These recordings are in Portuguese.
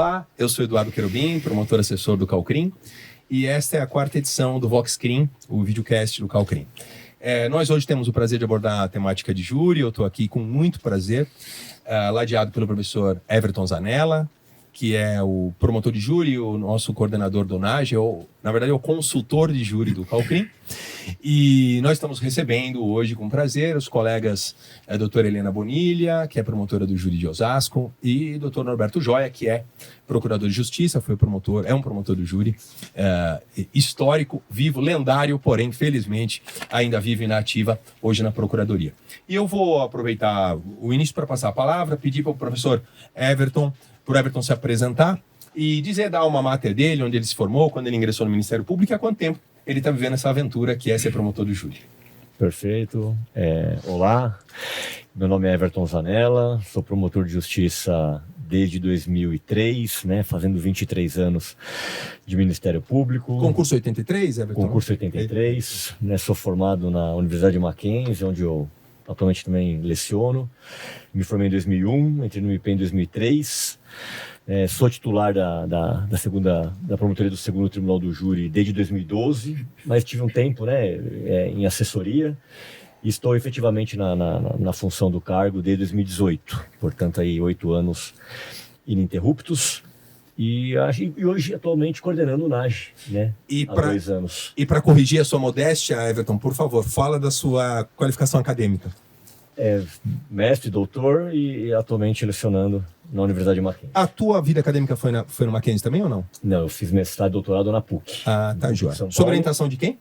Olá, eu sou Eduardo Querubim, promotor assessor do Calcrim, e esta é a 4ª edição do VoxCrim, o videocast do Calcrim. Nós hoje temos o prazer de abordar a temática de júri. Eu estou aqui com muito prazer, ladeado pelo professor Everton Zanella, que é o promotor de júri, o nosso coordenador do NAGE, na verdade é o consultor de júri do Calcrim. E nós estamos recebendo hoje com prazer os colegas a doutora Helena Bonilha, que é promotora do júri de Osasco, e doutor Norberto Joia, que é procurador de justiça, é um promotor do júri, histórico, vivo, lendário, porém, felizmente, ainda vive na ativa hoje na procuradoria. E eu vou aproveitar o início para passar a palavra, pedir para o professor Everton, se apresentar e dar uma mater dele, onde ele se formou, quando ele ingressou no Ministério Público e há quanto tempo ele está vivendo essa aventura que é ser promotor do júri. Perfeito. Olá, meu nome é Everton Zanella, sou promotor de justiça desde 2003, né, fazendo 23 anos de Ministério Público. Concurso 83, Everton? Concurso 83, né, sou formado na Universidade Mackenzie, onde eu atualmente também leciono. Me formei em 2001, entrei no IP em 2003. Sou titular da promotoria do 2º Tribunal do Júri desde 2012, mas tive um tempo, em assessoria e estou efetivamente na função do cargo desde 2018. Portanto, aí 8 anos ininterruptos. E hoje, atualmente, coordenando o NAGE, há 2 anos. E para corrigir a sua modéstia, Everton, por favor, fala da sua qualificação acadêmica. Mestre, doutor e atualmente lecionando na Universidade Mackenzie. A tua vida acadêmica foi no Mackenzie também ou não? Não, eu fiz mestrado e doutorado na PUC. Ah, tá, joia. Sob orientação de quem?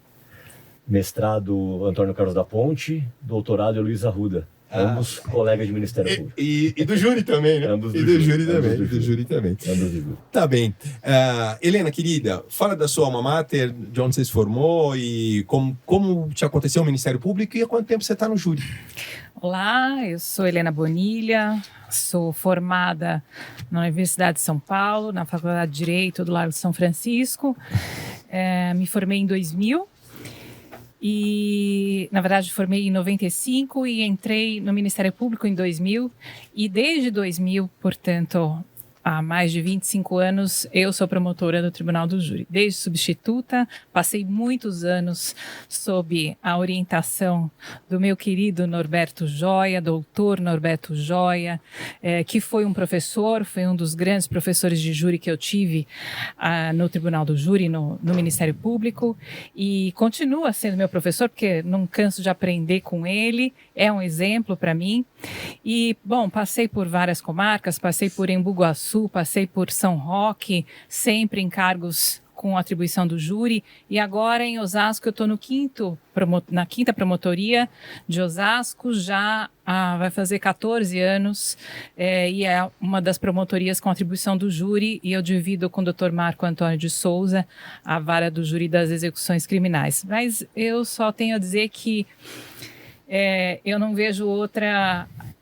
Mestrado Antônio Carlos da Ponte, doutorado Luiz Arruda. Ambos colegas de Ministério Público. E do júri também, né? Ambos do júri também. Ambos do júri. Tá bem. Helena, querida, fala da sua alma mater, de onde você se formou e como te aconteceu o Ministério Público e há quanto tempo você está no júri. Olá, eu sou Helena Bonilha, sou formada na Universidade de São Paulo, na Faculdade de Direito do Largo de São Francisco. Me formei em 2000. E, na verdade, formei em 95 e entrei no Ministério Público em 2000. E desde 2000, portanto, há mais de 25 anos, eu sou promotora do Tribunal do Júri. Desde substituta, passei muitos anos sob a orientação do meu querido Norberto Joia, doutor Norberto Joia, que foi um dos grandes professores de júri que eu tive no Tribunal do Júri, no Ministério Público, e continua sendo meu professor, porque não canso de aprender com ele, é um exemplo para mim. E, bom, passei por várias comarcas, passei por Embu-Guaçu, passei por São Roque, sempre em cargos com atribuição do júri, e agora em Osasco eu estou na 5ª promotoria de Osasco, já vai fazer 14 anos, e é uma das promotorias com atribuição do júri, e eu divido com o Dr. Marco Antônio de Souza a vara do júri das execuções criminais. Mas eu só tenho a dizer que eu não vejo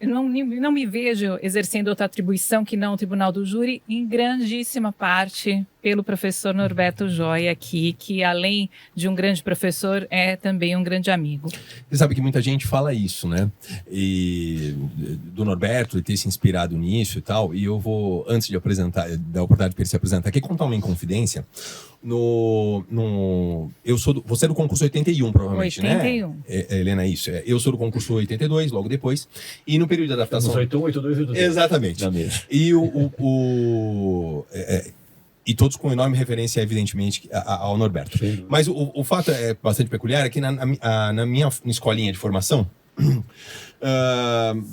não me vejo exercendo outra atribuição que não o Tribunal do Júri, em grandíssima parte pelo professor Norberto Joia aqui, que além de um grande professor, é também um grande amigo. Você sabe que muita gente fala isso, né? E do Norberto, ele ter se inspirado nisso e tal, e eu vou, antes de dar a oportunidade para ele se apresentar aqui, contar uma inconfidência. Você é do concurso 81, provavelmente, 81. Né? Helena, isso. Eu sou do concurso 82, logo depois. E no período de adaptação... Concurso 81, 82 e 83. Exatamente. Na mesma. E todos com enorme referência, evidentemente, ao Norberto. Sim. Mas o fato é bastante peculiar, é que na minha escolinha de formação,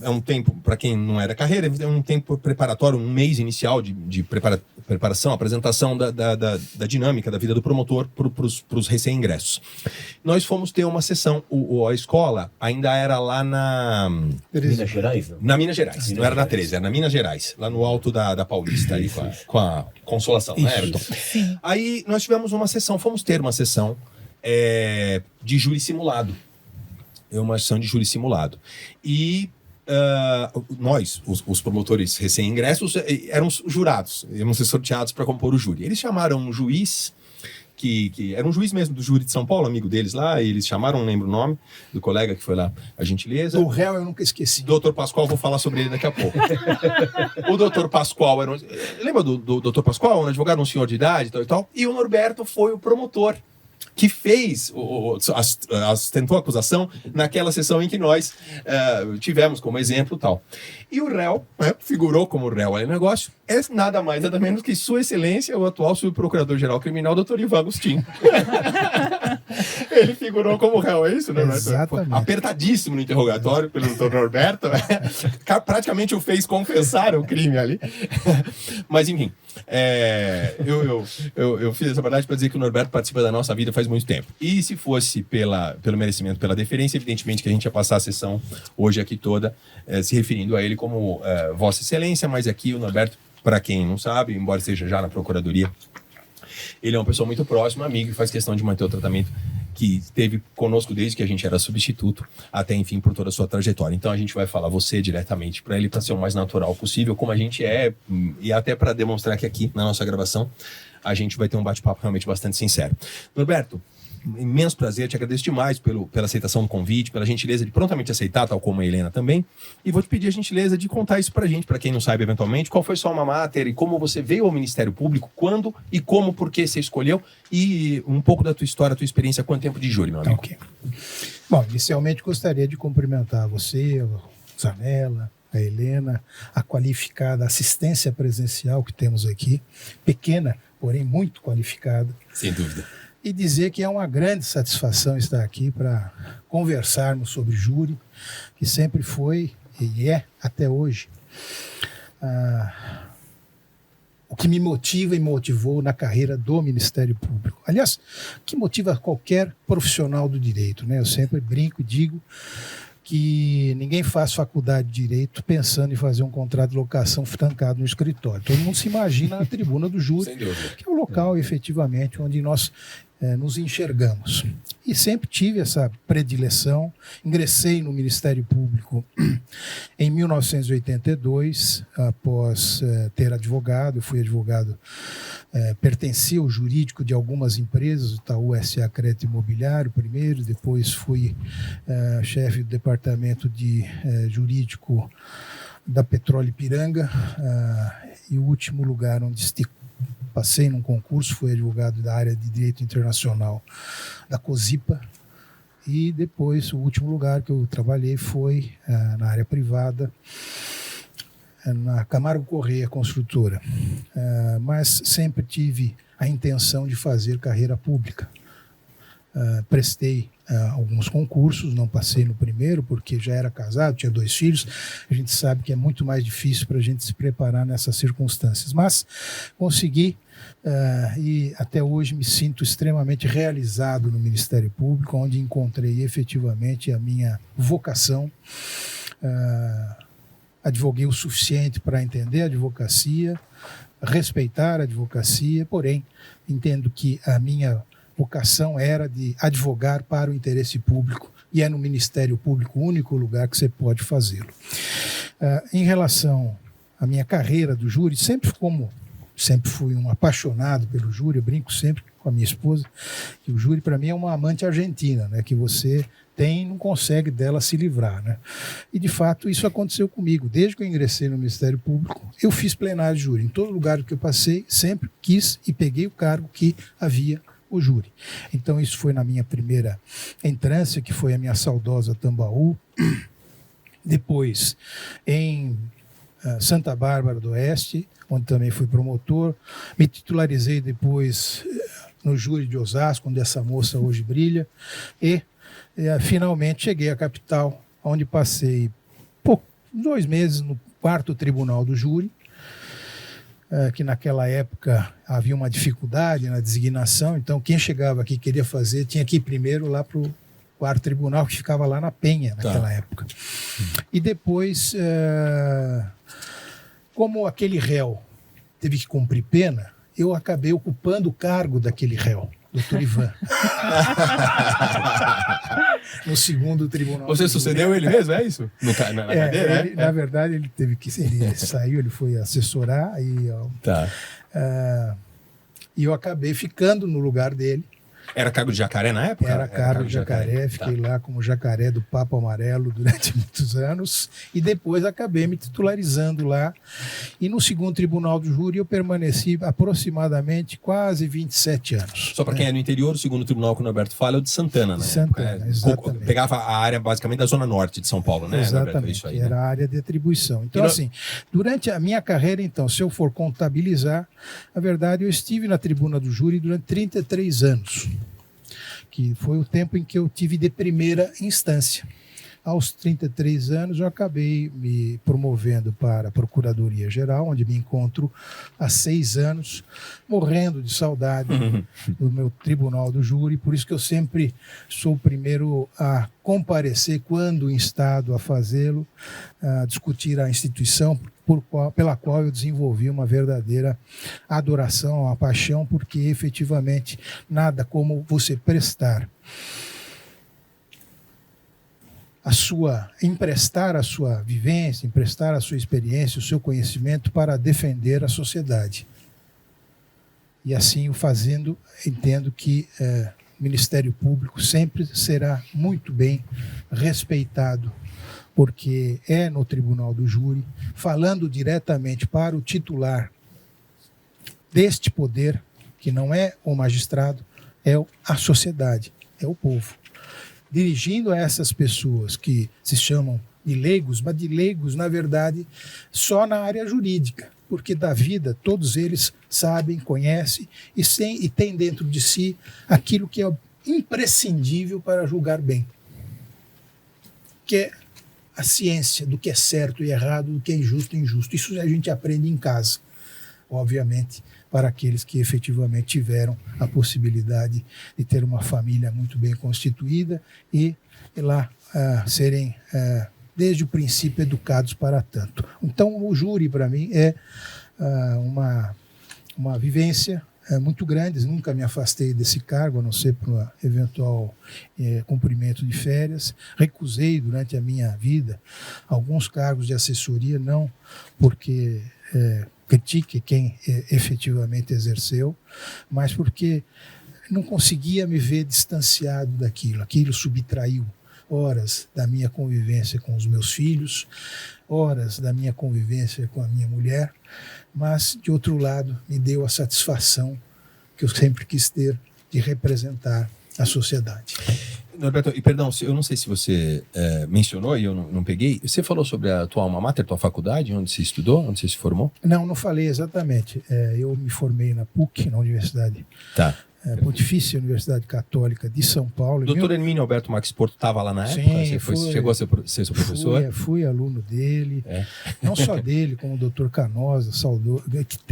é um tempo, para quem não é da carreira, é um tempo preparatório, um mês inicial de preparação, apresentação da dinâmica da vida do promotor para os recém-ingressos. Nós fomos ter uma sessão, a escola ainda era lá na... Minas Gerais? Não? Na Minas Gerais, não era na 13, era na Minas Gerais, lá no alto da Paulista, ali, com a Consolação, né, Everton? Sim. Aí nós fomos ter uma sessão de júri simulado. Uma sessão de júri simulado. E nós, os promotores recém-ingressos, eram jurados, íamos ser sorteados para compor o júri. Eles chamaram um juiz que era um juiz mesmo do júri de São Paulo, amigo deles lá, e eles chamaram, não lembro o nome, do colega que foi lá, a gentileza. O réu eu nunca esqueci. Dr. Pascoal, vou falar sobre ele daqui a pouco. O Dr. Pascoal era lembra do Dr. Pascoal, um advogado, um senhor de idade e tal? E o Norberto foi o promotor que fez, tentou a acusação naquela sessão em que nós tivemos como exemplo tal. E o réu, né, figurou como réu ali no negócio, é nada mais, nada menos que Sua Excelência, o atual subprocurador-geral criminal, Dr. Ivan Agostinho. Ele figurou como réu, é isso, né? Exatamente. Apertadíssimo no interrogatório pelo Dr. Norberto, praticamente o fez confessar o crime ali. Mas, enfim, eu fiz essa verdade para dizer que o Norberto participa da nossa vida faz muito tempo. E se fosse pelo merecimento, pela deferência, evidentemente que a gente ia passar a sessão hoje aqui toda se referindo a ele como Vossa Excelência, mas aqui o Norberto, para quem não sabe, embora esteja já na Procuradoria, ele é uma pessoa muito próxima, amigo, e faz questão de manter o tratamento que esteve conosco desde que a gente era substituto, até, enfim, por toda a sua trajetória. Então, a gente vai falar você diretamente para ele, para ser o mais natural possível, como a gente é, e até para demonstrar que aqui, na nossa gravação, a gente vai ter um bate-papo realmente bastante sincero. Norberto, imenso prazer, te agradeço demais pela aceitação do convite, pela gentileza de prontamente aceitar, tal como a Helena também, e vou te pedir a gentileza de contar isso pra gente, pra quem não sabe eventualmente, qual foi sua alma mater e como você veio ao Ministério Público, quando e como, por que você escolheu, e um pouco da tua história, tua experiência, quanto tempo de júri, meu amigo. Ok. Bom, inicialmente gostaria de cumprimentar você, o Zanella, a Helena, a qualificada assistência presencial que temos aqui, pequena, porém muito qualificada. Sem dúvida. E dizer que é uma grande satisfação estar aqui para conversarmos sobre júri, que sempre foi e é até hoje o que me motiva e motivou na carreira do Ministério Público. Aliás, o que motiva qualquer profissional do direito, né? Eu sempre brinco e digo que ninguém faz faculdade de Direito pensando em fazer um contrato de locação trancado no escritório. Todo mundo se imagina na tribuna do júri, que é o local, efetivamente, onde nós nos enxergamos. E sempre tive essa predileção. Ingressei no Ministério Público em 1982, após ter advogado. Eu fui advogado, pertencia ao jurídico de algumas empresas, o Itaú S.A. Crédito Imobiliário primeiro, depois fui chefe do departamento de jurídico da Petróleo Ipiranga, e o último lugar onde passei num concurso, fui advogado da área de Direito Internacional da COSIPA, e depois o último lugar que eu trabalhei foi na área privada, na Camargo Corrêa Construtora, mas sempre tive a intenção de fazer carreira pública. Prestei alguns concursos, não passei no primeiro porque já era casado, tinha 2 filhos. A gente sabe que é muito mais difícil para a gente se preparar nessas circunstâncias, mas consegui, e até hoje me sinto extremamente realizado no Ministério Público, onde encontrei efetivamente a minha vocação. Advoguei o suficiente para entender a advocacia, respeitar a advocacia, porém entendo que a minha vocação era de advogar para o interesse público, e é no Ministério Público o único lugar que você pode fazê-lo. Em relação à minha carreira do júri, sempre fui um apaixonado pelo júri. Eu brinco sempre com a minha esposa que o júri para mim é uma amante argentina, né, que você tem e não consegue dela se livrar, né? E de fato isso aconteceu comigo. Desde que eu ingressei no Ministério Público, eu fiz plenário de júri. Em todo lugar que eu passei, sempre quis e peguei o cargo que havia o júri. Então isso foi na minha primeira entrância, que foi a minha saudosa Tambaú. Depois em Santa Bárbara do Oeste, onde também fui promotor. Me titularizei depois no júri de Osasco, onde essa moça hoje brilha. E finalmente cheguei à capital, onde passei 2 meses no 4º Tribunal do Júri, que naquela época havia uma dificuldade na designação, então quem chegava aqui queria fazer, tinha que ir primeiro lá para o 4º Tribunal, que ficava lá na Penha, naquela época. E depois, como aquele réu teve que cumprir pena, eu acabei ocupando o cargo daquele réu, Dr. Ivan. No 2º Tribunal. Você sucedeu ele mesmo, é isso? Na cadeira, Na verdade, ele teve que... Ele saiu, ele foi assessorar e... E eu acabei ficando no lugar dele. Era cargo de jacaré na época? Era cargo de jacaré, fiquei lá como jacaré do Papo Amarelo durante muitos anos e depois acabei me titularizando lá. E no segundo tribunal do júri eu permaneci aproximadamente quase 27 anos. Só para quem é do interior, o segundo tribunal que o Norberto fala é o de Santana, né? Santana, exatamente. Pegava a área basicamente da zona norte de São Paulo, né, exatamente, Norberto? Isso aí, né? Era a área de atribuição. Então, assim, durante a minha carreira, então, se eu for contabilizar, a verdade, eu estive na tribuna do júri durante 33 anos. Que foi o tempo em que eu tive de primeira instância. Aos 33 anos, eu acabei me promovendo para a Procuradoria-Geral, onde me encontro há 6 anos, morrendo de saudade do meu tribunal do júri. Por isso que eu sempre sou o primeiro a comparecer quando instado a fazê-lo, a discutir a instituição pela qual eu desenvolvi uma verdadeira adoração, uma paixão, porque efetivamente nada como você prestar emprestar a sua vivência, emprestar a sua experiência, o seu conhecimento para defender a sociedade. E assim o fazendo, entendo que o Ministério Público sempre será muito bem respeitado, porque é no Tribunal do Júri, falando diretamente para o titular deste poder, que não é o magistrado, é a sociedade, é o povo. Dirigindo a essas pessoas que se chamam de leigos, mas de leigos, na verdade, só na área jurídica, porque da vida todos eles sabem, conhecem e têm dentro de si aquilo que é imprescindível para julgar bem, que é a ciência do que é certo e errado, do que é injusto e injusto. Isso a gente aprende em casa, obviamente, para aqueles que efetivamente tiveram a possibilidade de ter uma família muito bem constituída e lá serem, desde o princípio, educados para tanto. Então, o júri, para mim, é uma vivência muito grande. Nunca me afastei desse cargo, a não ser por um eventual cumprimento de férias. Recusei, durante a minha vida, alguns cargos de assessoria, não porque critique quem efetivamente exerceu, mas porque não conseguia me ver distanciado daquilo. Aquilo subtraiu horas da minha convivência com os meus filhos, horas da minha convivência com a minha mulher, mas, de outro lado, me deu a satisfação que eu sempre quis ter de representar a sociedade. Norberto, e perdão, eu não sei se você mencionou e eu não peguei. Você falou sobre a tua alma mater, tua faculdade, onde você estudou, onde você se formou? Não falei exatamente. Eu me formei na PUC, na Universidade Pontifícia Universidade Católica de São Paulo. O Dr. Hermínio Alberto Max Porto estava lá na época? Sim, Chegou a ser seu professor? Fui aluno dele, não só dele, como o Dr. Canosa,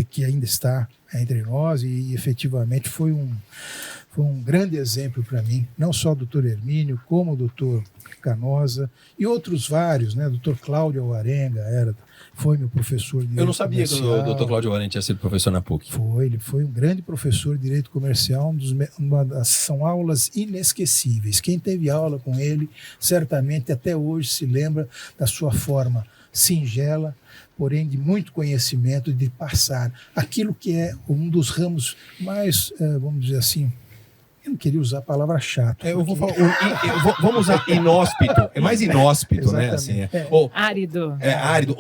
que ainda está entre nós, e efetivamente foi um grande exemplo para mim, não só o Dr. Hermínio, como o Dr. Canosa e outros vários, né? O Dr. Cláudio Alvarenga foi meu professor de Direito Comercial. Eu não sabia que o Dr. Cláudio Alvarenga tinha sido professor na PUC. Ele foi um grande professor de Direito Comercial, são aulas inesquecíveis. Quem teve aula com ele, certamente até hoje se lembra da sua forma singela, porém de muito conhecimento, de passar aquilo que é um dos ramos mais, vamos dizer assim, eu não queria usar a palavra chato. Vamos usar inóspito. É mais inóspito, né? Assim, árido. Árido.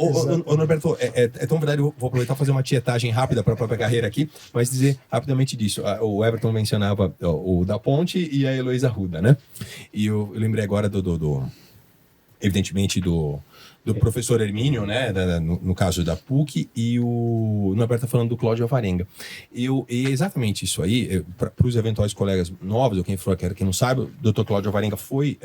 Norberto, é tão verdade, eu vou aproveitar e fazer uma tietagem rápida para a própria carreira aqui, mas dizer rapidamente disso. O Everton mencionava o da Ponte e a Heloísa Arruda, né? E eu lembrei agora evidentemente do professor Hermínio, né, no caso da PUC, e o Norberto está falando do Cláudio Alvarenga. E exatamente isso aí, para os eventuais colegas novos, ou quem não sabe, o Dr. Cláudio Alvarenga foi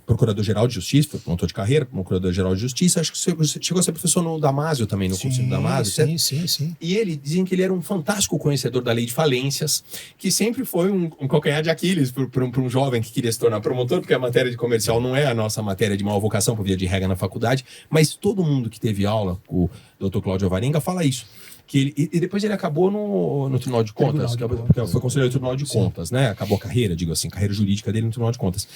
procurador-geral de justiça, foi promotor de carreira, procurador-geral de justiça. Acho que você chegou a ser professor no Damásio também, no curso do Damásio, certo? Sim. E dizem que ele era um fantástico conhecedor da lei de falências, que sempre foi um calcanhar de Aquiles para um jovem que queria se tornar promotor, porque a matéria de comercial não é a nossa matéria de maior vocação, por via de regra na faculdade, mas todo mundo que teve aula com o Dr. Cláudio Alvarenga fala isso. E depois ele acabou no Tribunal de Contas, que foi conselheiro do Tribunal de Contas, né? Acabou a carreira, digo assim, carreira jurídica dele no Tribunal de Contas.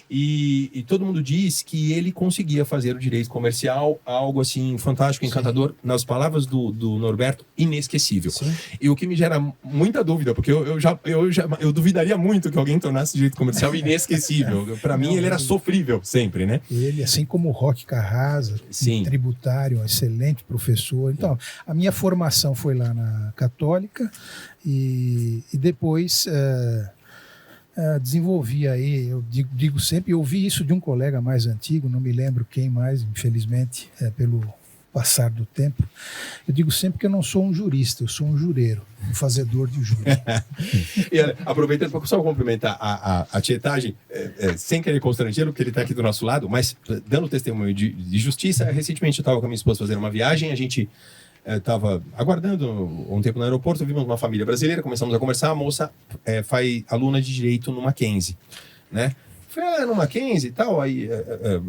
E todo mundo diz que ele conseguia fazer o direito comercial algo assim fantástico, encantador, nas palavras do Norberto, inesquecível. Sim. E o que me gera muita dúvida, porque eu duvidaria muito que alguém tornasse direito comercial inesquecível. Para mim, ele era sofrível sempre, né? Ele, assim como o Roque Carrasa, tributário, um excelente professor. Então, a minha formação foi lá na Católica e depois desenvolvi aí, eu digo sempre, eu ouvi isso de um colega mais antigo, não me lembro quem mais, infelizmente, pelo passar do tempo. Eu digo sempre que eu não sou um jurista, eu sou um jureiro, um fazedor de júri. E olha, aproveitando para só cumprimentar a tietagem, sem querer constrangê-lo, porque ele está aqui do nosso lado, mas dando testemunho de justiça, recentemente eu estava com a minha esposa fazendo uma viagem, a gente estava aguardando um tempo no aeroporto, vimos uma família brasileira, começamos a conversar, a moça faz aluna de direito no Mackenzie, né? Falei, no Mackenzie e tal, aí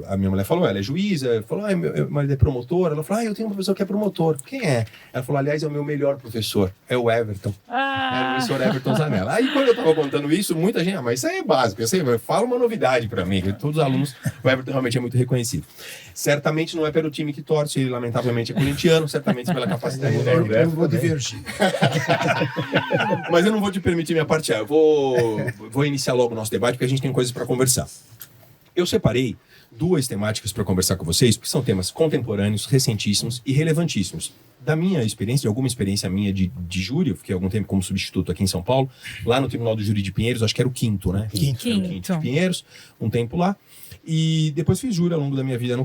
a minha mulher falou, ela é juíza, falou, meu marido é promotor, ela falou, eu tenho um professor que é promotor, quem é? Ela falou, aliás, é o meu melhor professor, é o Everton, é o professor Everton Zanella. Aí quando eu tava contando isso, muita gente, mas isso aí é básico, fala uma novidade para mim, todos os alunos, o Everton realmente é muito reconhecido. Certamente não é pelo time que torce, ele lamentavelmente é corintiano, certamente pela capacidade do Norberto. Eu vou divergir. Mas eu não vou te permitir me apartear, eu vou iniciar logo o nosso debate, porque a gente tem coisas para conversar. Eu separei 2 temáticas para conversar com vocês, porque são temas contemporâneos, recentíssimos e relevantíssimos. Da minha experiência, de alguma experiência minha de júri, eu fiquei algum tempo como substituto aqui em São Paulo, lá no Tribunal do Júri de Pinheiros, acho que era o quinto, né? Quinto de Pinheiros, um tempo lá. E depois fiz júri ao longo da minha vida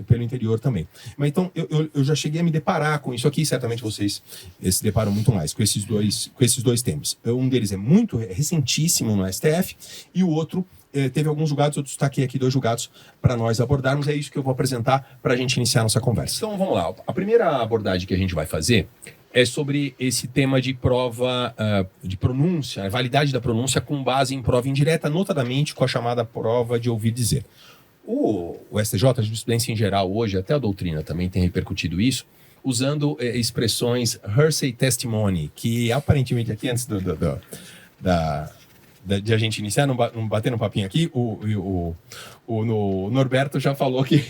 pelo interior também. Mas então, eu já cheguei a me deparar com isso aqui, certamente vocês se deparam muito mais com esses dois temas. Um deles é muito recentíssimo no STF, e o outro teve alguns julgados, eu destaquei aqui 2 julgados para nós abordarmos, é isso que eu vou apresentar para a gente iniciar a nossa conversa. Então vamos lá, a primeira abordagem que a gente vai fazer é sobre esse tema de prova de pronúncia, a validade da pronúncia com base em prova indireta, notadamente com a chamada prova de ouvir dizer. O STJ, a jurisprudência em geral hoje, até a doutrina também tem repercutido isso, usando expressões hearsay testimony, que aparentemente aqui antes de a gente iniciar, não bater no papinho aqui, o Norberto já falou que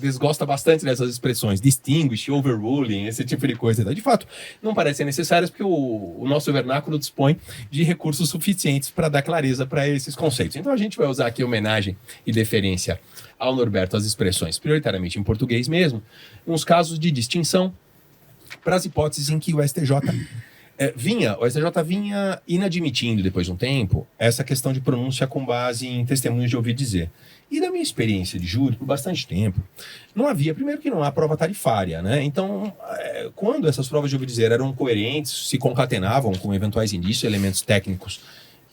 desgosta bastante dessas expressões, distinguish, overruling, esse tipo de coisa. De fato, não parecem necessárias porque o nosso vernáculo dispõe de recursos suficientes para dar clareza para esses conceitos. Então a gente vai usar aqui homenagem e deferência ao Norberto as expressões prioritariamente em português mesmo, uns casos de distinção para as hipóteses em que o STJ o STJ vinha inadmitindo, depois de um tempo, essa questão de pronúncia com base em testemunhos de ouvir dizer. E da minha experiência de júri, por bastante tempo, não havia, primeiro que não há prova tarifária, né? Então, quando essas provas de ouvir dizer eram coerentes, se concatenavam com eventuais indícios, elementos técnicos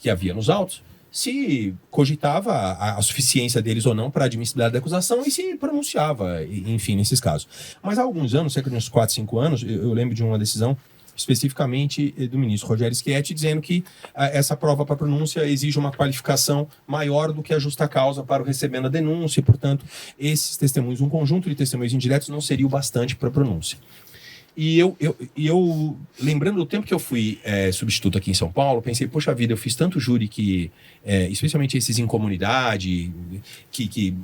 que havia nos autos, se cogitava a suficiência deles ou não para a admissibilidade da acusação e se pronunciava, enfim, nesses casos. Mas há alguns anos, cerca de uns 4, 5 anos, eu lembro de uma decisão especificamente do ministro Rogério Schietti, dizendo que essa prova para pronúncia exige uma qualificação maior do que a justa causa para o recebendo a denúncia, e, portanto, esses testemunhos, um conjunto de testemunhos indiretos não seria o bastante para a pronúncia. E eu, lembrando do tempo que eu fui substituto aqui em São Paulo, pensei, poxa vida, eu fiz tanto júri que, especialmente esses em comunidade, que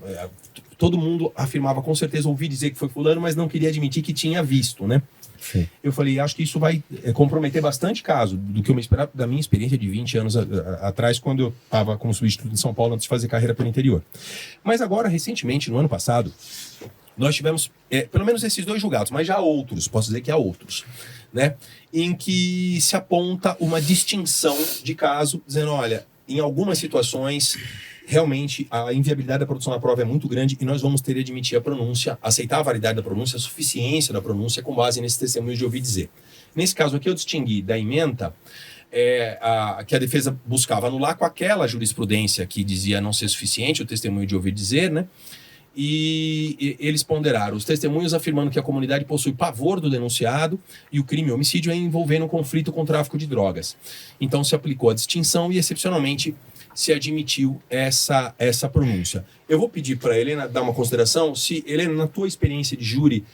todo mundo afirmava com certeza, ouvi dizer que foi fulano, mas não queria admitir que tinha visto, né? Sim. Eu falei, acho que isso vai comprometer bastante caso do que eu me esperava da minha experiência de 20 anos atrás, quando eu estava como substituto em São Paulo antes de fazer carreira pelo interior. Mas agora, recentemente, no ano passado, nós tivemos pelo menos esses 2 julgados, mas já há outros, posso dizer que há outros, né? Em que se aponta uma distinção de caso, dizendo, olha, em algumas situações realmente a inviabilidade da produção da prova é muito grande e nós vamos ter que admitir a pronúncia, aceitar a validade da pronúncia, a suficiência da pronúncia com base nesse testemunho de ouvir dizer. Nesse caso aqui eu distingui da ementa que a defesa buscava anular com aquela jurisprudência que dizia não ser suficiente o testemunho de ouvir dizer, né? E eles ponderaram os testemunhos afirmando que a comunidade possui pavor do denunciado e o crime homicídio é envolvendo um conflito com o tráfico de drogas. Então se aplicou a distinção e excepcionalmente se admitiu essa pronúncia. Eu vou pedir para a Helena dar uma consideração. Se, Helena, na tua experiência de júri,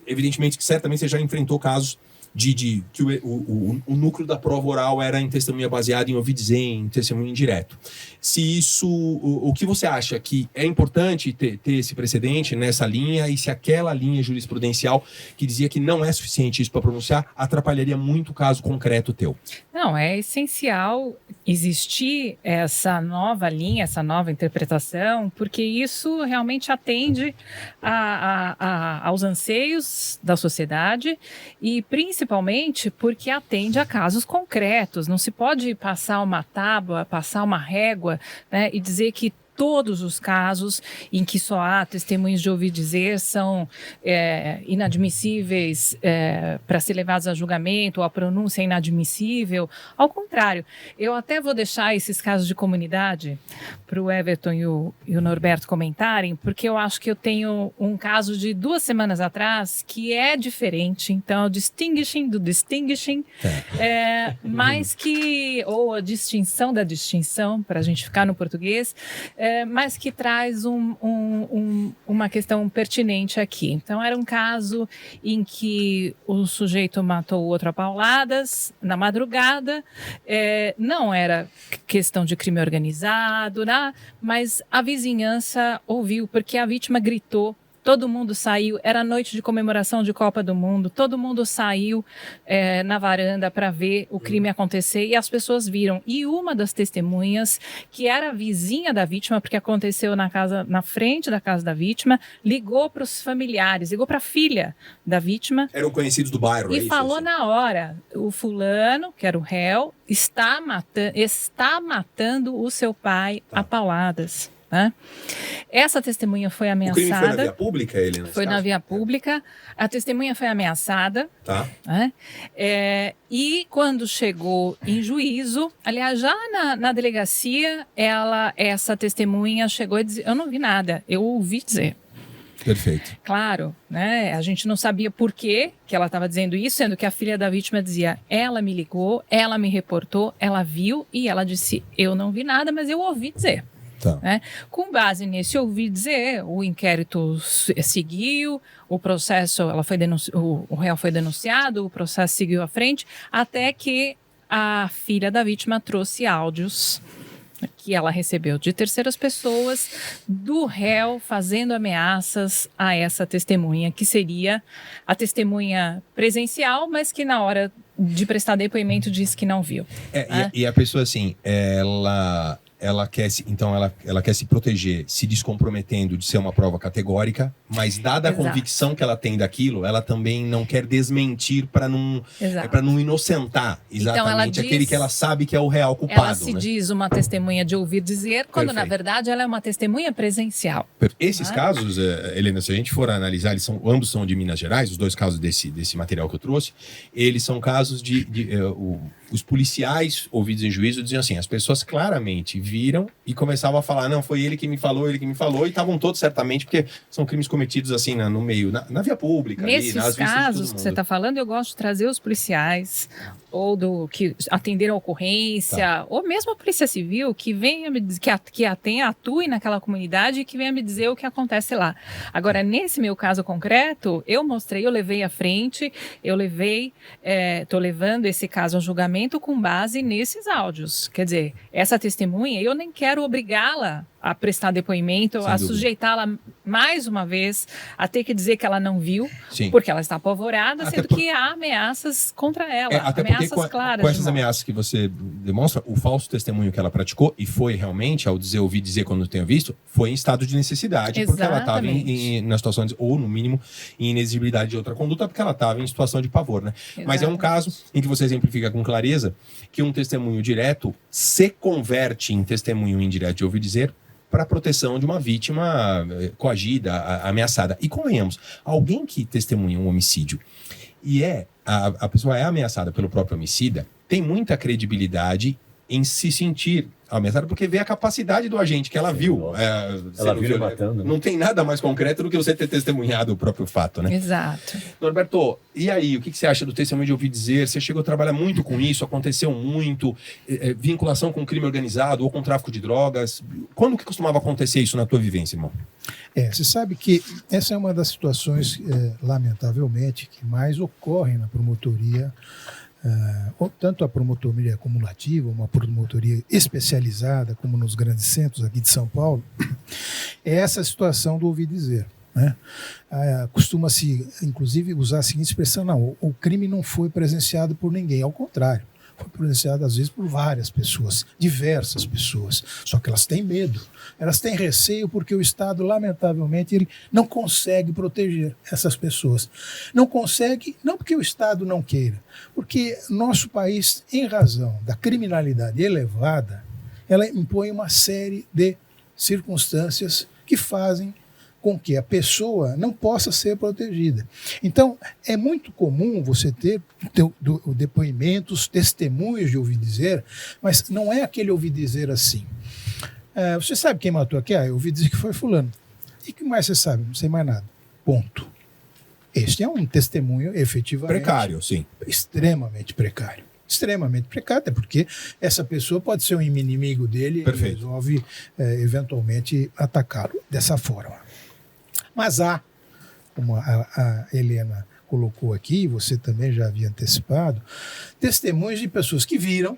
evidentemente que certamente você já enfrentou casos que o núcleo da prova oral era em testemunha baseada em ouvir dizer, em testemunho indireto. Se isso, o que você acha que é importante ter esse precedente nessa linha, e se aquela linha jurisprudencial que dizia que não é suficiente isso para pronunciar, atrapalharia muito o caso concreto teu? Não, é essencial existir essa nova linha, essa nova interpretação, porque isso realmente atende aos anseios da sociedade e principalmente porque atende a casos concretos. Não se pode passar uma tábua, passar uma régua, né, e dizer que todos os casos em que só há testemunhos de ouvir dizer são inadmissíveis para ser levados a julgamento, ou a pronúncia é inadmissível. Ao contrário, eu até vou deixar esses casos de comunidade para o Everton e o Norberto comentarem, porque eu acho que eu tenho um caso de 2 semanas atrás que é diferente, então, o distinguishing do distinguishing, mais que, ou a distinção da distinção, para a gente ficar no português, mas que traz uma questão pertinente aqui. Então, era um caso em que o sujeito matou o outro a pauladas na madrugada, não era questão de crime organizado, né? Mas a vizinhança ouviu, porque a vítima gritou. Todo mundo saiu, era noite de comemoração de Copa do Mundo, todo mundo saiu na varanda para ver o crime acontecer e as pessoas viram. E uma das testemunhas, que era vizinha da vítima, porque aconteceu na frente da casa da vítima, ligou para os familiares, ligou para a filha da vítima. Eram conhecidos do bairro, e falou na hora, o fulano, que era o réu, está matando o seu pai a pauladas. Né? Essa testemunha foi ameaçada. O crime foi na via pública, Helena? Foi na via pública. A testemunha foi ameaçada. Tá. Né? E quando chegou em juízo, aliás, já na delegacia, essa testemunha chegou e disse: eu não vi nada, eu ouvi dizer. Perfeito. Claro, né? A gente não sabia por que ela estava dizendo isso, sendo que a filha da vítima dizia: ela me ligou, ela me reportou, ela viu e ela disse: eu não vi nada, mas eu ouvi dizer. Tá. Né? Com base nesse ouvir dizer, o inquérito seguiu, o processo, o réu foi denunciado, o processo seguiu à frente, até que a filha da vítima trouxe áudios que ela recebeu de terceiras pessoas do réu fazendo ameaças a essa testemunha, que seria a testemunha presencial, mas que na hora de prestar depoimento disse que não viu. E a pessoa, assim, ela quer se proteger, se descomprometendo de ser uma prova categórica, mas dada a convicção que ela tem daquilo, ela também não quer desmentir para não inocentar exatamente aquele que ela sabe que é o real culpado. Ela se diz uma testemunha de ouvir dizer, quando na verdade ela é uma testemunha presencial. Esses casos, Helena, se a gente for analisar, ambos são de Minas Gerais, os 2 casos desse material que eu trouxe, eles são casos os policiais ouvidos em juízo diziam assim, as pessoas claramente viram e começavam a falar, não, foi ele que me falou, e estavam todos certamente, porque são crimes cometidos assim no meio, na via pública. Nesses ali, casos que você está falando, eu gosto de trazer os policiais, ou que atenderam a ocorrência, ou mesmo a polícia civil, que venha me dizer, que atue naquela comunidade e que venha me dizer o que acontece lá. Agora, nesse meu caso concreto, eu levei à frente, estou levando esse caso ao julgamento com base nesses áudios. Quer dizer, essa testemunha, eu nem quero obrigá-la a prestar depoimento, a sujeitá-la mais uma vez a ter que dizer que ela não viu, porque ela está apavorada, sendo que há ameaças contra ela, até ameaças porque claras. Com essas ameaças que você demonstra, o falso testemunho que ela praticou, e foi realmente, ao ouvir dizer quando tenho visto, foi em estado de necessidade, porque ela estava na situação, ou no mínimo, em inexigibilidade de outra conduta, porque ela estava em situação de pavor, né? Mas é um caso em que você exemplifica com clareza que um testemunho direto se converte em testemunho indireto de ouvir dizer, para a proteção de uma vítima coagida, ameaçada. E convenhamos, alguém que testemunha um homicídio e a pessoa é ameaçada pelo próprio homicida, tem muita credibilidade em se sentir ameaçada, porque vê a capacidade do agente que ela viu. Ela viu matando. Não tem nada mais concreto do que você ter testemunhado o próprio fato, né? Exato. Norberto, e aí, o que você acha do testemunho de ouvir dizer? Você chegou a trabalhar muito com isso, aconteceu muito, vinculação com crime organizado ou com tráfico de drogas. Quando que costumava acontecer isso na tua vivência, irmão? Você sabe que essa é uma das situações, lamentavelmente, que mais ocorrem na promotoria, tanto a promotoria acumulativa, uma promotoria especializada, como nos grandes centros aqui de São Paulo, é essa situação do ouvir dizer. Né? Costuma-se, inclusive, usar a seguinte expressão: não, o crime não foi presenciado por ninguém, ao contrário. Foi presenciado, às vezes, por várias pessoas, diversas pessoas. Só que elas têm medo, elas têm receio porque o Estado, lamentavelmente, ele não consegue proteger essas pessoas. Não consegue, não porque o Estado não queira, porque nosso país, em razão da criminalidade elevada, ela impõe uma série de circunstâncias que fazem com que a pessoa não possa ser protegida. Então, é muito comum você ter depoimentos, testemunhos de ouvir dizer, mas não é aquele ouvir dizer assim. Você sabe quem matou aqui? Eu ouvi dizer que foi fulano. E o que mais você sabe? Não sei mais nada. Ponto. Este é um testemunho efetivamente... Precário, sim. Extremamente precário. Extremamente precário, até porque essa pessoa pode ser um inimigo dele. Perfeito. E resolve, eventualmente, atacá-lo dessa forma. Mas há, como a Helena colocou aqui, você também já havia antecipado, testemunhos de pessoas que viram,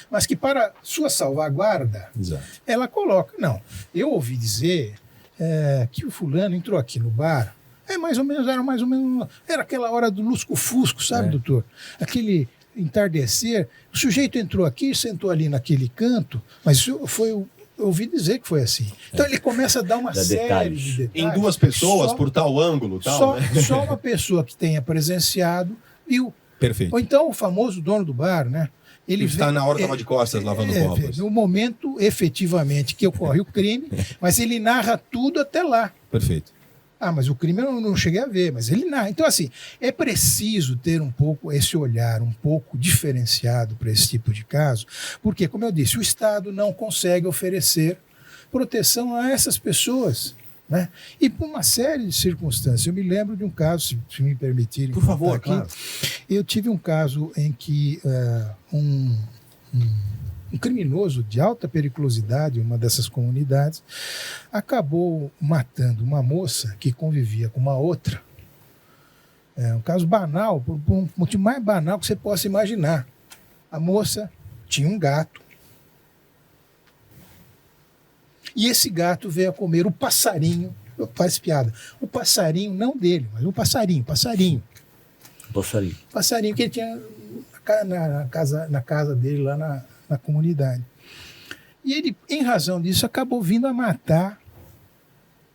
mas que para sua salvaguarda, Exato. ela coloca, não, eu ouvi dizer que o fulano entrou aqui no bar, era mais ou menos, era aquela hora do lusco-fusco, sabe, doutor? Aquele entardecer, o sujeito entrou aqui, sentou ali naquele canto, mas isso foi eu ouvi dizer que foi assim. Então ele começa a dar uma série de detalhes. Em duas pessoas, por tal ângulo, tal, né? Só uma pessoa que tenha presenciado viu. Perfeito. Ou então o famoso dono do bar, né? Ele está na hora, estava de costas, lavando copos. No momento, efetivamente, que ocorre o crime, mas ele narra tudo até lá. Perfeito. Mas o crime eu não cheguei a ver, mas ele narra. Então, assim, é preciso ter um pouco esse olhar um pouco diferenciado para esse tipo de caso, porque, como eu disse, o Estado não consegue oferecer proteção a essas pessoas, né? E por uma série de circunstâncias. Eu me lembro de um caso, se me permitirem. Por favor, aqui, claro. Eu tive um caso em que um criminoso de alta periculosidade, uma dessas comunidades, acabou matando uma moça que convivia com uma outra. Um caso banal, por um motivo mais banal que você possa imaginar. A moça tinha um gato. E esse gato veio a comer o passarinho, faz piada, o passarinho não dele, mas o passarinho. Passarinho que ele tinha na casa dele lá na comunidade. E ele, em razão disso, acabou vindo a matar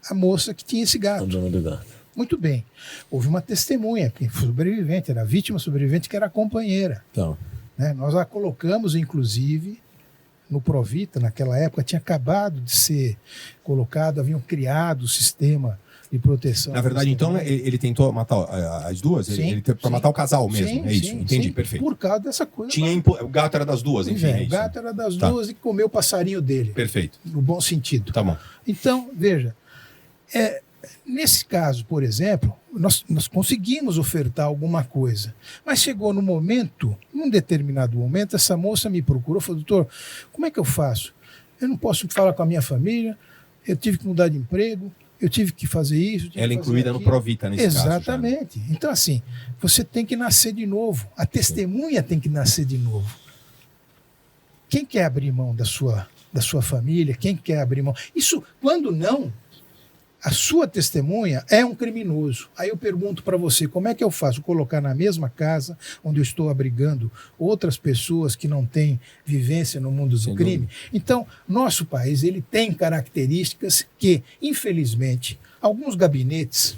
a moça que tinha esse gato. A dona do gato. Muito bem. Houve uma testemunha, que foi sobrevivente, era a vítima sobrevivente, que era a companheira. Então. Né? Nós a colocamos, inclusive, no Provita, naquela época, tinha acabado de ser colocado, haviam criado o sistema de proteção. Na verdade, então, ele tentou matar as duas? Sim, ele para matar o casal mesmo, é isso? Sim, Entendi, sim, perfeito. Por causa dessa coisa. O gato era das duas, enfim, é O isso. gato era das duas e comeu o passarinho dele. Perfeito. No bom sentido. Tá bom. Então, veja, nesse caso, por exemplo, nós conseguimos ofertar alguma coisa, mas chegou no momento, num determinado momento, essa moça me procurou e falou: doutor, como é que eu faço? Eu não posso falar com a minha família, eu tive que mudar de emprego, eu tive que fazer isso. Ela incluída no Provita nesse caso. Exatamente. Então, assim, você tem que nascer de novo. A testemunha tem que nascer de novo. Quem quer abrir mão da sua família? Quem quer abrir mão? Isso, quando não, a sua testemunha é um criminoso. Aí eu pergunto para você, como é que eu faço? Colocar na mesma casa onde eu estou abrigando outras pessoas que não têm vivência no mundo do crime? Então, nosso país ele tem características que, infelizmente, alguns gabinetes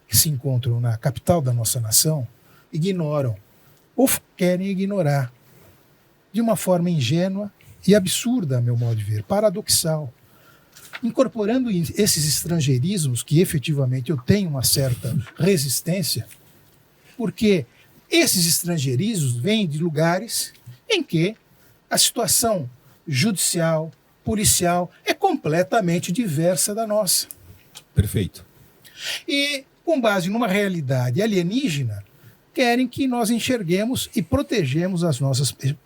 que se encontram na capital da nossa nação ignoram ou querem ignorar de uma forma ingênua e absurda, a meu modo de ver, paradoxal. Incorporando esses estrangeirismos, que efetivamente eu tenho uma certa resistência, porque esses estrangeirismos vêm de lugares em que a situação judicial, policial, é completamente diversa da nossa. Perfeito. E, com base numa realidade alienígena, querem que nós enxerguemos e protegemos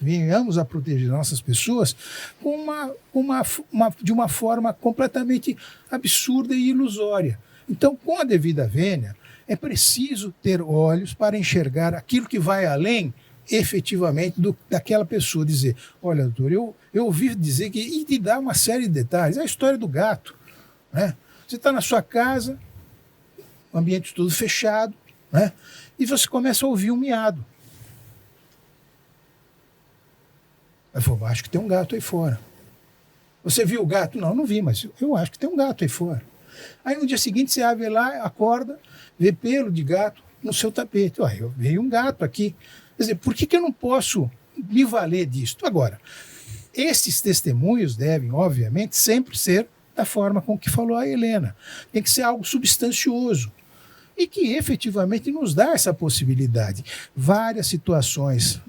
venhamos a proteger nossas pessoas de uma forma completamente absurda e ilusória. Então, com a devida vênia, é preciso ter olhos para enxergar aquilo que vai além, efetivamente, daquela pessoa. Dizer, olha, doutor, eu ouvi dizer que... E te dá uma série de detalhes. É a história do gato, né? Você está na sua casa, o ambiente todo fechado, né? E você começa a ouvir um miado. Aí falou, acho que tem um gato aí fora. Você viu o gato? Não, não vi, mas eu acho que tem um gato aí fora. Aí no dia seguinte você abre lá, acorda, vê pelo de gato no seu tapete. Eu veio um gato aqui. Quer dizer, por que eu não posso me valer disto? Agora, esses testemunhos devem, obviamente, sempre ser da forma com que falou a Helena. Tem que ser algo substancioso e que efetivamente nos dá essa possibilidade. Várias situações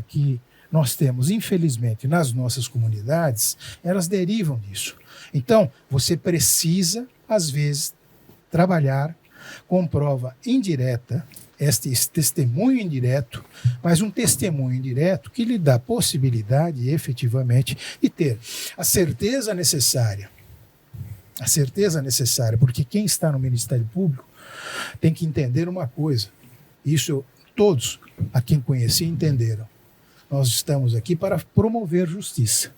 que nós temos, infelizmente, nas nossas comunidades, elas derivam disso. Então, você precisa, às vezes, trabalhar com prova indireta, esse testemunho indireto, mas um testemunho indireto que lhe dá possibilidade, efetivamente, de ter a certeza necessária, porque quem está no Ministério Público tem que entender uma coisa, isso todos a quem conheci entenderam. Nós estamos aqui para promover justiça.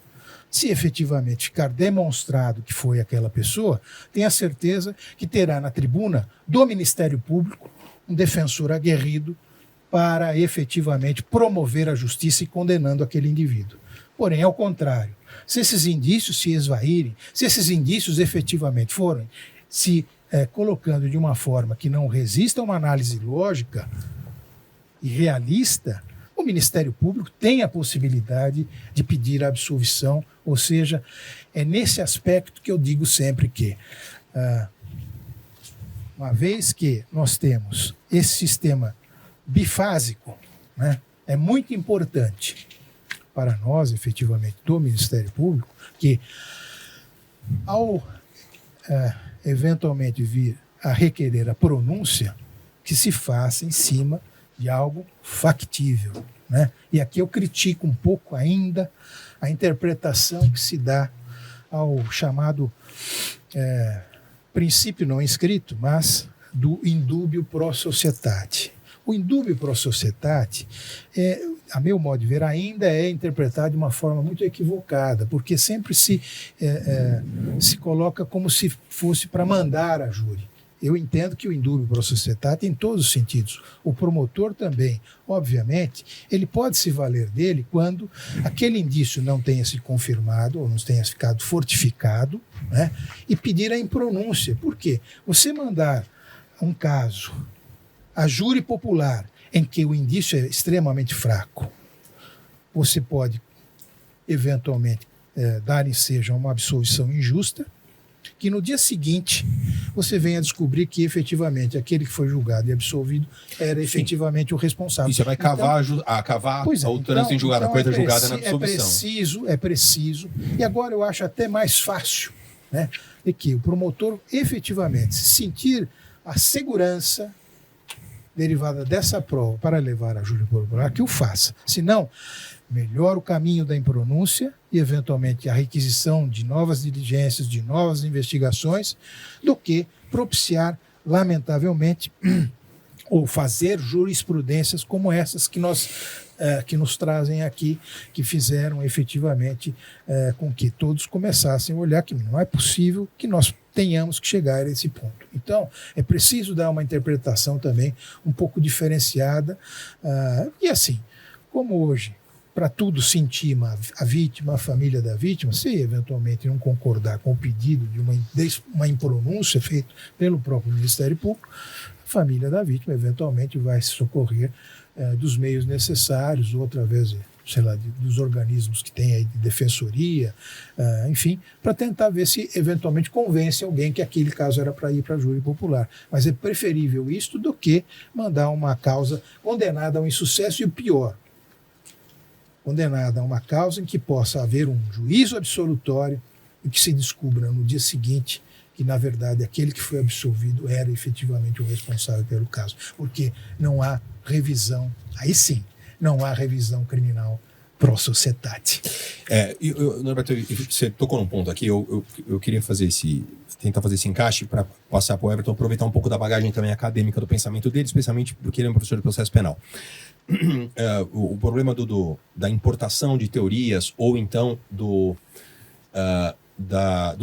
Se efetivamente ficar demonstrado que foi aquela pessoa, tenha certeza que terá na tribuna do Ministério Público um defensor aguerrido para efetivamente promover a justiça e condenando aquele indivíduo. Porém, ao contrário, se esses indícios se esvaírem, se esses indícios efetivamente forem se colocando de uma forma que não resista a uma análise lógica e realista, o Ministério Público tem a possibilidade de pedir a absolvição, ou seja, é nesse aspecto que eu digo sempre que, uma vez que nós temos esse sistema bifásico, né, é muito importante para nós, efetivamente, do Ministério Público, que ao eventualmente vir a requerer a pronúncia, que se faça em cima de algo factível, né? E aqui eu critico um pouco ainda a interpretação que se dá ao chamado princípio não escrito, mas do indúbio pro societate. O indúbio pro societate, a meu modo de ver, ainda é interpretado de uma forma muito equivocada, porque sempre se coloca como se fosse para mandar a júri. Eu entendo que o indúbio pro societate tem todos os sentidos. O promotor também, obviamente, ele pode se valer dele quando aquele indício não tenha se confirmado ou não tenha ficado fortificado, né, e pedir a impronúncia. Por quê? Você mandar um caso a júri popular em que o indício é extremamente fraco, você pode, eventualmente, dar ensejo a uma absolvição injusta, que no dia seguinte você venha a descobrir que efetivamente aquele que foi julgado e absolvido era efetivamente o responsável. E você vai cavar o trânsito em julgado, a coisa julgada na absolvição. É preciso. E agora eu acho até mais fácil, né, de que o promotor efetivamente se sentir a segurança derivada dessa prova para levar a júri popular, que o faça. Se não, melhor o caminho da impronúncia e, eventualmente, a requisição de novas diligências, de novas investigações, do que propiciar, lamentavelmente, ou fazer jurisprudências como essas que nos trazem aqui, que fizeram efetivamente com que todos começassem a olhar que não é possível que nós tenhamos que chegar a esse ponto. Então, é preciso dar uma interpretação também um pouco diferenciada. E assim, como hoje, para tudo se intima a vítima, a família da vítima, se eventualmente não concordar com o pedido de uma impronúncia feita pelo próprio Ministério Público, a família da vítima eventualmente vai se socorrer dos meios necessários, ou através, sei lá, dos organismos que tem aí de defensoria, enfim, para tentar ver se eventualmente convence alguém que aquele caso era para ir para a júri popular. Mas é preferível isto do que mandar uma causa condenada a um insucesso, e o pior, condenada a uma causa em que possa haver um juízo absolutório e que se descubra no dia seguinte que, na verdade, aquele que foi absolvido era efetivamente o responsável pelo caso, porque não há revisão, aí sim, não há revisão criminal pro sociedade. Norberto, você tocou num ponto aqui, eu queria tentar fazer esse encaixe para passar para o Everton, aproveitar um pouco da bagagem também acadêmica do pensamento dele, especialmente porque ele é um professor de processo penal. O problema da importação de teorias ou então do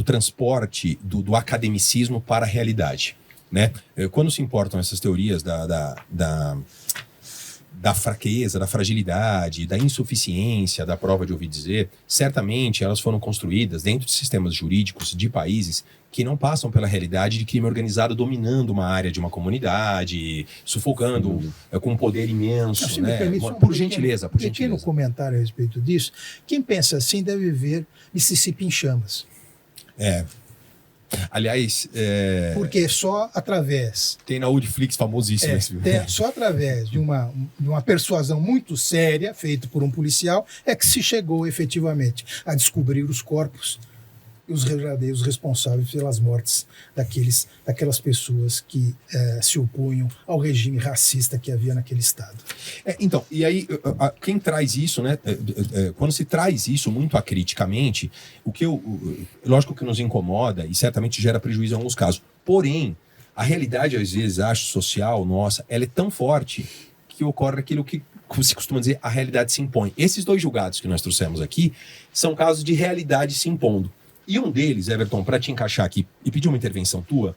transporte do academicismo para a realidade, né? Quando se importam essas teorias da fraqueza, da fragilidade, da insuficiência da prova de ouvir dizer, certamente elas foram construídas dentro de sistemas jurídicos de países que não passam pela realidade de crime organizado dominando uma área de uma comunidade, sufocando com um poder imenso, né? Por gentileza. Um pequeno comentário a respeito disso. Quem pensa assim deve ver Mississippi em Chamas. Aliás, porque só através... Tem na Netflix famosíssimo esse filme. Só através de uma persuasão muito séria, feita por um policial, é que se chegou efetivamente a descobrir os corpos e os verdadeiros responsáveis pelas mortes daquelas pessoas que se opunham ao regime racista que havia naquele estado. Então, e aí, quem traz isso, né? Quando se traz isso muito acriticamente, lógico que nos incomoda e certamente gera prejuízo em alguns casos. Porém, a realidade, às vezes, acho, social, nossa, ela é tão forte que ocorre aquilo que se costuma dizer, a realidade se impõe. Esses 2 julgados que nós trouxemos aqui são casos de realidade se impondo. E um deles, Everton, para te encaixar aqui e pedir uma intervenção tua,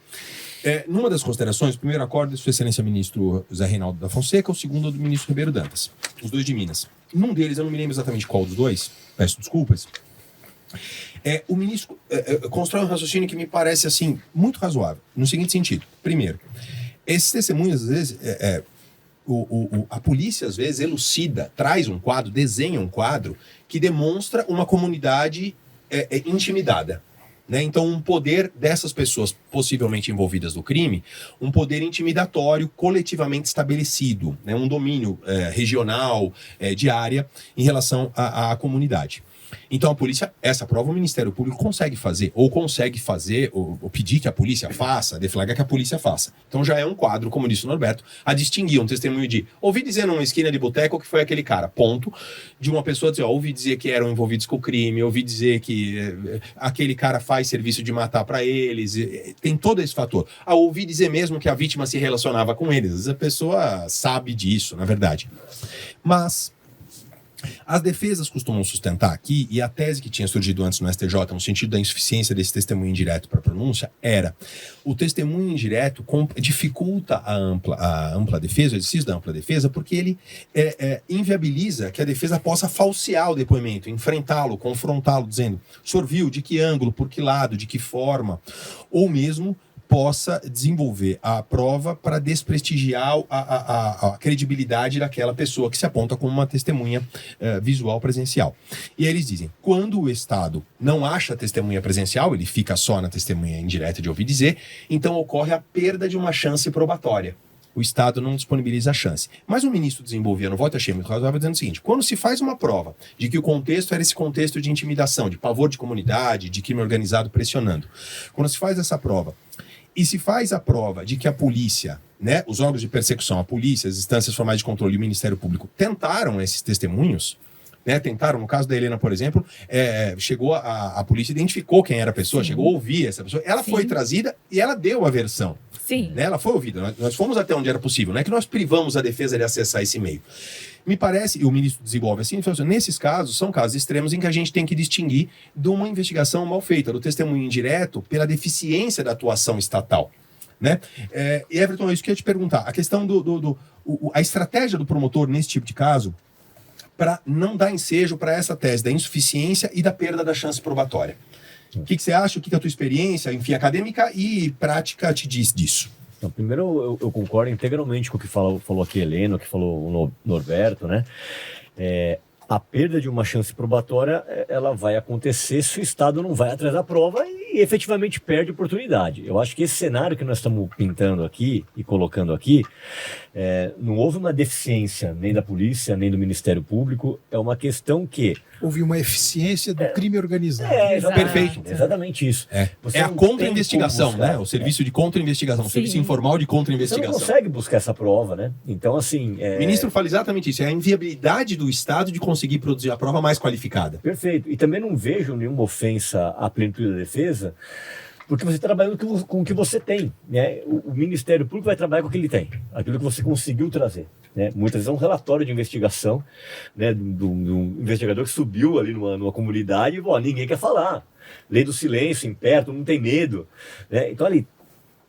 numa das considerações, o primeiro acordo é de Sua Excelência Ministro Zé Reinaldo da Fonseca, o segundo é do Ministro Ribeiro Dantas, os 2 de Minas. Num deles, eu não me lembro exatamente qual dos 2, peço desculpas, o ministro constrói um raciocínio que me parece assim muito razoável, no seguinte sentido. Primeiro, esses testemunhos, às vezes, a polícia, às vezes, elucida, traz um quadro, desenha um quadro que demonstra uma comunidade intimidada, né? Então, um poder dessas pessoas possivelmente envolvidas no crime, um poder intimidatório coletivamente estabelecido, né? Um domínio regional, de área, em relação à comunidade. Então a polícia, essa prova o Ministério Público consegue fazer, ou pedir que a polícia faça, deflagrar que a polícia faça. Então já é um quadro, como disse o Norberto, a distinguir um testemunho de ouvi dizer numa esquina de boteco que foi aquele cara, ponto, de uma pessoa dizer, ouvi dizer que eram envolvidos com o crime, ouvi dizer que aquele cara faz serviço de matar para eles, tem todo esse fator. Ouvi dizer mesmo que a vítima se relacionava com eles, às vezes a pessoa sabe disso, na verdade. Mas as defesas costumam sustentar aqui, e a tese que tinha surgido antes no STJ, no sentido da insuficiência desse testemunho indireto para a pronúncia, era o testemunho indireto dificulta a ampla defesa, o exercício da ampla defesa, porque ele inviabiliza que a defesa possa falsear o depoimento, enfrentá-lo, confrontá-lo, dizendo, o senhor viu de que ângulo, por que lado, de que forma, ou mesmo possa desenvolver a prova para desprestigiar a credibilidade daquela pessoa que se aponta como uma testemunha visual presencial. E aí eles dizem, quando o Estado não acha testemunha presencial, ele fica só na testemunha indireta de ouvir dizer, então ocorre a perda de uma chance probatória. O Estado não disponibiliza a chance. Mas o ministro desenvolvia no voto, achei muito razoável, dizendo o seguinte, quando se faz uma prova de que o contexto era esse contexto de intimidação, de pavor de comunidade, de crime organizado pressionando, quando se faz essa prova, e se faz a prova de que a polícia, né, os órgãos de persecução, a polícia, as instâncias formais de controle e o Ministério Público tentaram esses testemunhos, né, tentaram, no caso da Helena, por exemplo, chegou a polícia, identificou quem era a pessoa, chegou a ouvir essa pessoa, ela foi trazida e ela deu a versão. Sim. Né, ela foi ouvida, nós fomos até onde era possível, não é que nós privamos a defesa de acessar esse meio. Me parece, e o ministro desenvolve assim, nesses casos, são casos extremos em que a gente tem que distinguir de uma investigação mal feita, do testemunho indireto, pela deficiência da atuação estatal. Né? E Everton, é isso que eu ia te perguntar. A questão a estratégia do promotor nesse tipo de caso, para não dar ensejo para essa tese da insuficiência e da perda da chance probatória. O que você acha? O que a tua experiência, enfim, acadêmica e prática te diz disso? Então, primeiro, eu concordo integralmente com o que falou aqui Helena, o que falou o Norberto, né? A perda de uma chance probatória, ela vai acontecer se o Estado não vai atrás da prova e e efetivamente perde oportunidade. Eu acho que esse cenário que nós estamos pintando aqui e colocando aqui, não houve uma deficiência nem da polícia, nem do Ministério Público, é uma questão que... Houve uma eficiência do crime organizado. Perfeito. Exatamente isso. É a contra-investigação, né? O serviço de contra-investigação, o serviço informal de Você contra-investigação. não consegue buscar essa prova, né? Então, assim... O ministro fala exatamente isso, é a inviabilidade do Estado de conseguir produzir a prova mais qualificada. Perfeito. E também não vejo nenhuma ofensa à plenitude da defesa, porque você está trabalhando com o que você tem, né? O Ministério Público vai trabalhar com o que ele tem, aquilo que você conseguiu trazer, né? Muitas vezes é um relatório de investigação, né, do investigador que subiu ali numa comunidade e ninguém quer falar. Lei do silêncio, em perto, não tem medo, né? Então ali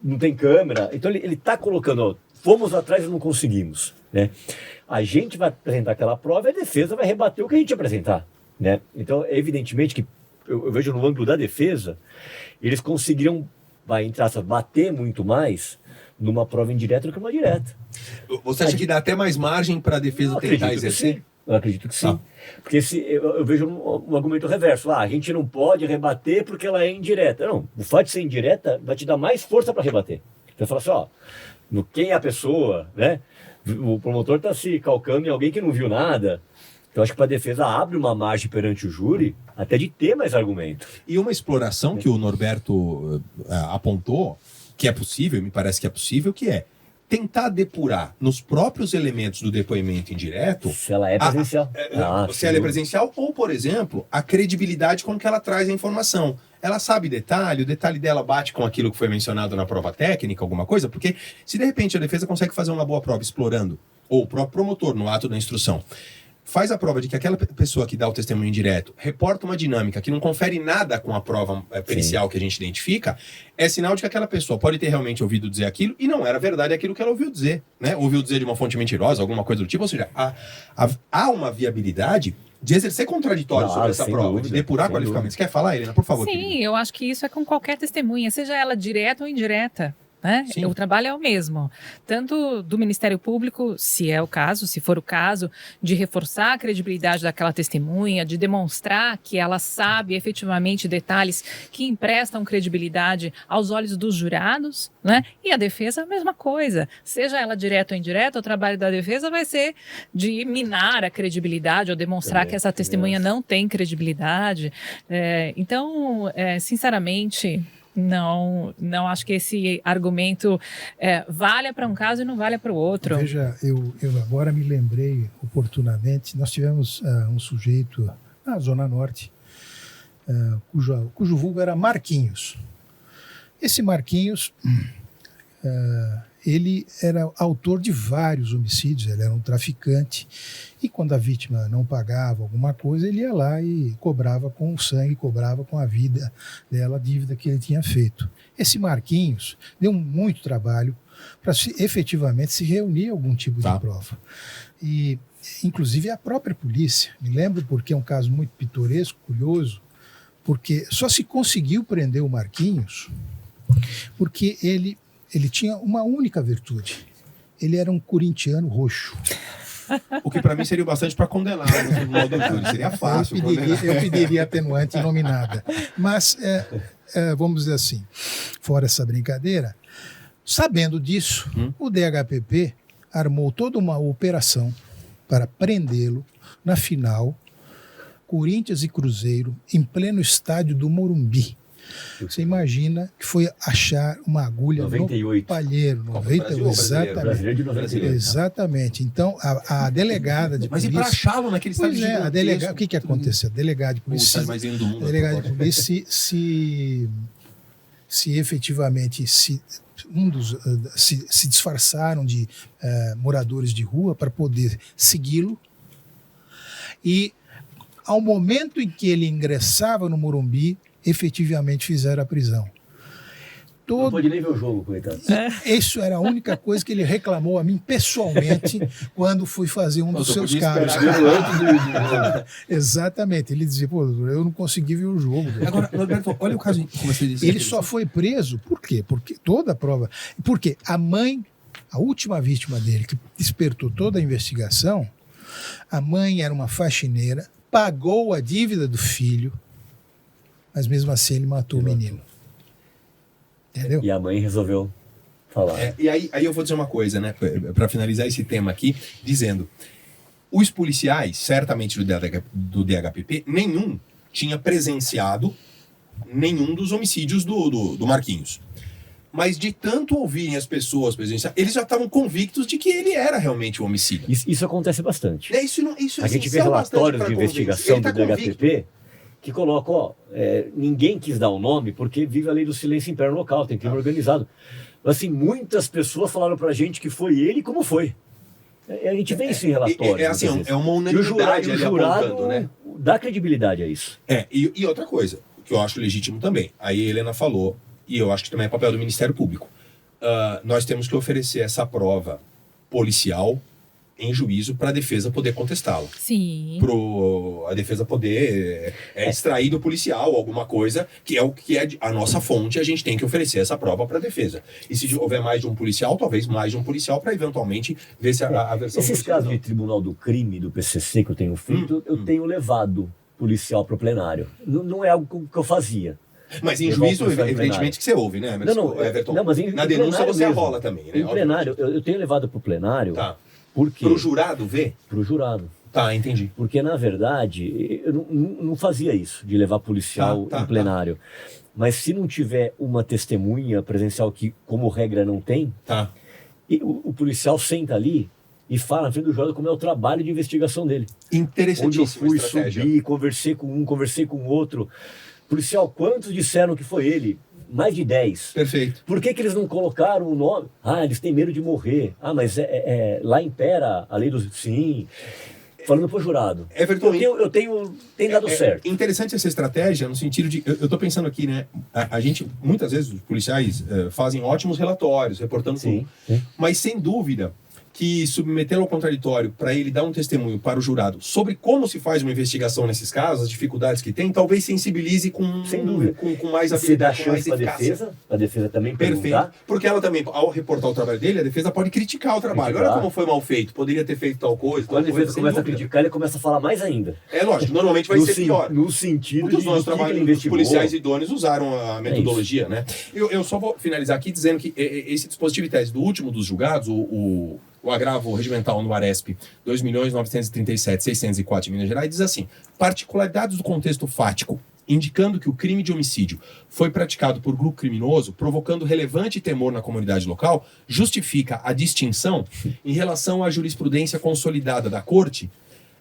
não tem câmera. Então ele está colocando, fomos atrás e não conseguimos, né? A gente vai apresentar aquela prova e a defesa vai rebater o que a gente apresentar, né? Então, evidentemente que eu vejo no ângulo da defesa, eles conseguiriam, entre aspas, bater muito mais numa prova indireta do que uma direta. Você acha que dá até mais margem para a defesa tentar exercer? Eu acredito que sim. Porque eu vejo um argumento reverso. A gente não pode rebater porque ela é indireta. Não, o fato de ser indireta vai te dar mais força para rebater. Você fala assim, no quem é a pessoa, né? O promotor está se calcando em alguém que não viu nada. Eu acho que para a defesa abre uma margem perante o júri até de ter mais argumento. E uma exploração que o Norberto apontou, que é possível, me parece que é possível, que é tentar depurar nos próprios elementos do depoimento indireto... Se ela é presencial. Se ela é presencial ou, por exemplo, a credibilidade com que ela traz a informação. Ela sabe o detalhe dela bate com aquilo que foi mencionado na prova técnica, alguma coisa, porque se de repente a defesa consegue fazer uma boa prova explorando, ou o próprio promotor no ato da instrução, faz a prova de que aquela pessoa que dá o testemunho indireto reporta uma dinâmica que não confere nada com a prova pericial que a gente identifica, é sinal de que aquela pessoa pode ter realmente ouvido dizer aquilo e não era verdade aquilo que ela ouviu dizer, né? Ouviu dizer de uma fonte mentirosa, alguma coisa do tipo, ou seja, há uma viabilidade de exercer contraditório sobre essa prova, dúvida, de depurar qualificamente. Você quer falar, Helena? Por favor. Sim, querida. eu acho que isso é com qualquer testemunha, seja ela direta ou indireta. Né? O trabalho é o mesmo, tanto do Ministério Público, se é o caso, se for o caso, de reforçar a credibilidade daquela testemunha, de demonstrar que ela sabe efetivamente detalhes que emprestam credibilidade aos olhos dos jurados, né? E a defesa a mesma coisa, seja ela direta ou indireta, o trabalho da defesa vai ser de minar a credibilidade ou demonstrar que essa testemunha não tem credibilidade. Então, sinceramente... Não acho que esse argumento valha para um caso e não valha para o outro. Veja, eu agora me lembrei oportunamente, nós tivemos um sujeito na Zona Norte, cujo vulgo era Marquinhos. Esse Marquinhos, ele era autor de vários homicídios, ele era um traficante, e quando a vítima não pagava alguma coisa, ele ia lá e cobrava com o sangue, cobrava com a vida dela a dívida que ele tinha feito. Esse Marquinhos deu muito trabalho para efetivamente se reunir algum tipo de prova. E, inclusive, a própria polícia, me lembro porque é um caso muito pitoresco, curioso, porque só se conseguiu prender o Marquinhos porque ele tinha uma única virtude. Ele era um corintiano roxo. O que para mim seria bastante para condenar no tribunal do júri. Seria fácil. Eu pediria atenuante e nominada. Mas, vamos dizer assim, fora essa brincadeira, sabendo disso, o DHPP armou toda uma operação para prendê-lo na final, Corinthians e Cruzeiro, em pleno estádio do Morumbi. Você imagina que foi achar uma agulha 98. No palheiro, 98, exatamente. Exatamente. Então, a delegada de polícia... Mas e para achá-lo naquele estádio o que aconteceu? A delegada de polícia... Se efetivamente se disfarçaram de moradores de rua para poder segui-lo, e ao momento em que ele ingressava no Morumbi, efetivamente fizeram a prisão. Não pode nem ver o jogo, coitado. Isso era a única coisa que ele reclamou a mim pessoalmente quando fui fazer um dos seus casos. Exatamente. Ele dizia, eu não consegui ver o jogo. Agora, Norberto, olha o caso como você disse. Ele só foi preso, por quê? Porque toda a prova... Porque a mãe, a última vítima dele, que despertou toda a investigação, a mãe era uma faxineira, pagou a dívida do filho, mas mesmo assim ele matou o menino. Entendeu? E a mãe resolveu falar. E aí eu vou dizer uma coisa, né, para finalizar esse tema aqui, dizendo, os policiais, certamente do DHPP, nenhum tinha presenciado nenhum dos homicídios do Marquinhos. Mas de tanto ouvirem as pessoas presenciar, eles já estavam convictos de que ele era realmente o homicida. Isso acontece bastante. Isso A gente vê relatórios de investigação do DHPP que colocam, ninguém quis dar o nome porque vive a lei do silêncio interno local, tem crime organizado. Assim, muitas pessoas falaram pra gente que foi ele, como foi. A gente vê isso em relatórios. Assim, é uma unanimidade e o jurado apontando, né? dá credibilidade a isso. E outra coisa, que eu acho legítimo também, aí a Helena falou, e eu acho que também é papel do Ministério Público, nós temos que oferecer essa prova policial em juízo para a defesa poder contestá-la. Sim. A defesa poder extrair do policial alguma coisa, que é o que é a nossa fonte, a gente tem que oferecer essa prova para a defesa. E se houver mais de um policial, talvez mais de um policial para eventualmente ver se a versão... Esses casos de Tribunal do Crime, do PCC que eu tenho feito, eu tenho levado policial para o plenário. Não é algo que eu fazia. Mas em juízo, evidentemente que você ouve, né? Mas, Everton, mas na denúncia você mesmo. rola também, né? Em plenário, eu tenho levado para o plenário. Tá. Por quê? Pro jurado ver? Pro jurado. Tá, entendi. Porque, na verdade, eu não fazia isso, de levar policial em plenário. Mas se não tiver uma testemunha presencial que, como regra, não tem, e o policial senta ali e fala na frente do jurado como é o trabalho de investigação dele. Interessantíssima Onde eu fui, subi, conversei com um, conversei com o outro. Policial, quantos disseram que foi ele? Mais de 10. Perfeito. Por que eles não colocaram o nome? Eles têm medo de morrer. Mas lá impera a lei do... Sim. Falando pro jurado. Everton, tem dado certo. Interessante essa estratégia, no sentido de... Eu tô pensando aqui, né? A gente, muitas vezes, os policiais fazem ótimos relatórios, reportando tudo. Sim. Mas, sem dúvida, que submetê-lo ao contraditório para ele dar um testemunho para o jurado sobre como se faz uma investigação nesses casos, as dificuldades que tem, talvez sensibilize com mais habilidade, com mais eficácia. A defesa também Perfeito. Perguntar. Porque ela também, ao reportar o trabalho dele, a defesa pode criticar o trabalho. Olha como foi mal feito, poderia ter feito tal coisa. Quando a defesa começa a criticar, ele começa a falar mais ainda. É lógico, normalmente vai ser pior. No sentido de que os policiais idôneos usaram a metodologia, né? Eu só vou finalizar aqui dizendo que esse dispositivo de tese do último dos julgados, o agravo regimental no Aresp 2.937.604 de Minas Gerais, diz assim: particularidades do contexto fático, indicando que o crime de homicídio foi praticado por grupo criminoso, provocando relevante temor na comunidade local, justifica a distinção em relação à jurisprudência consolidada da Corte,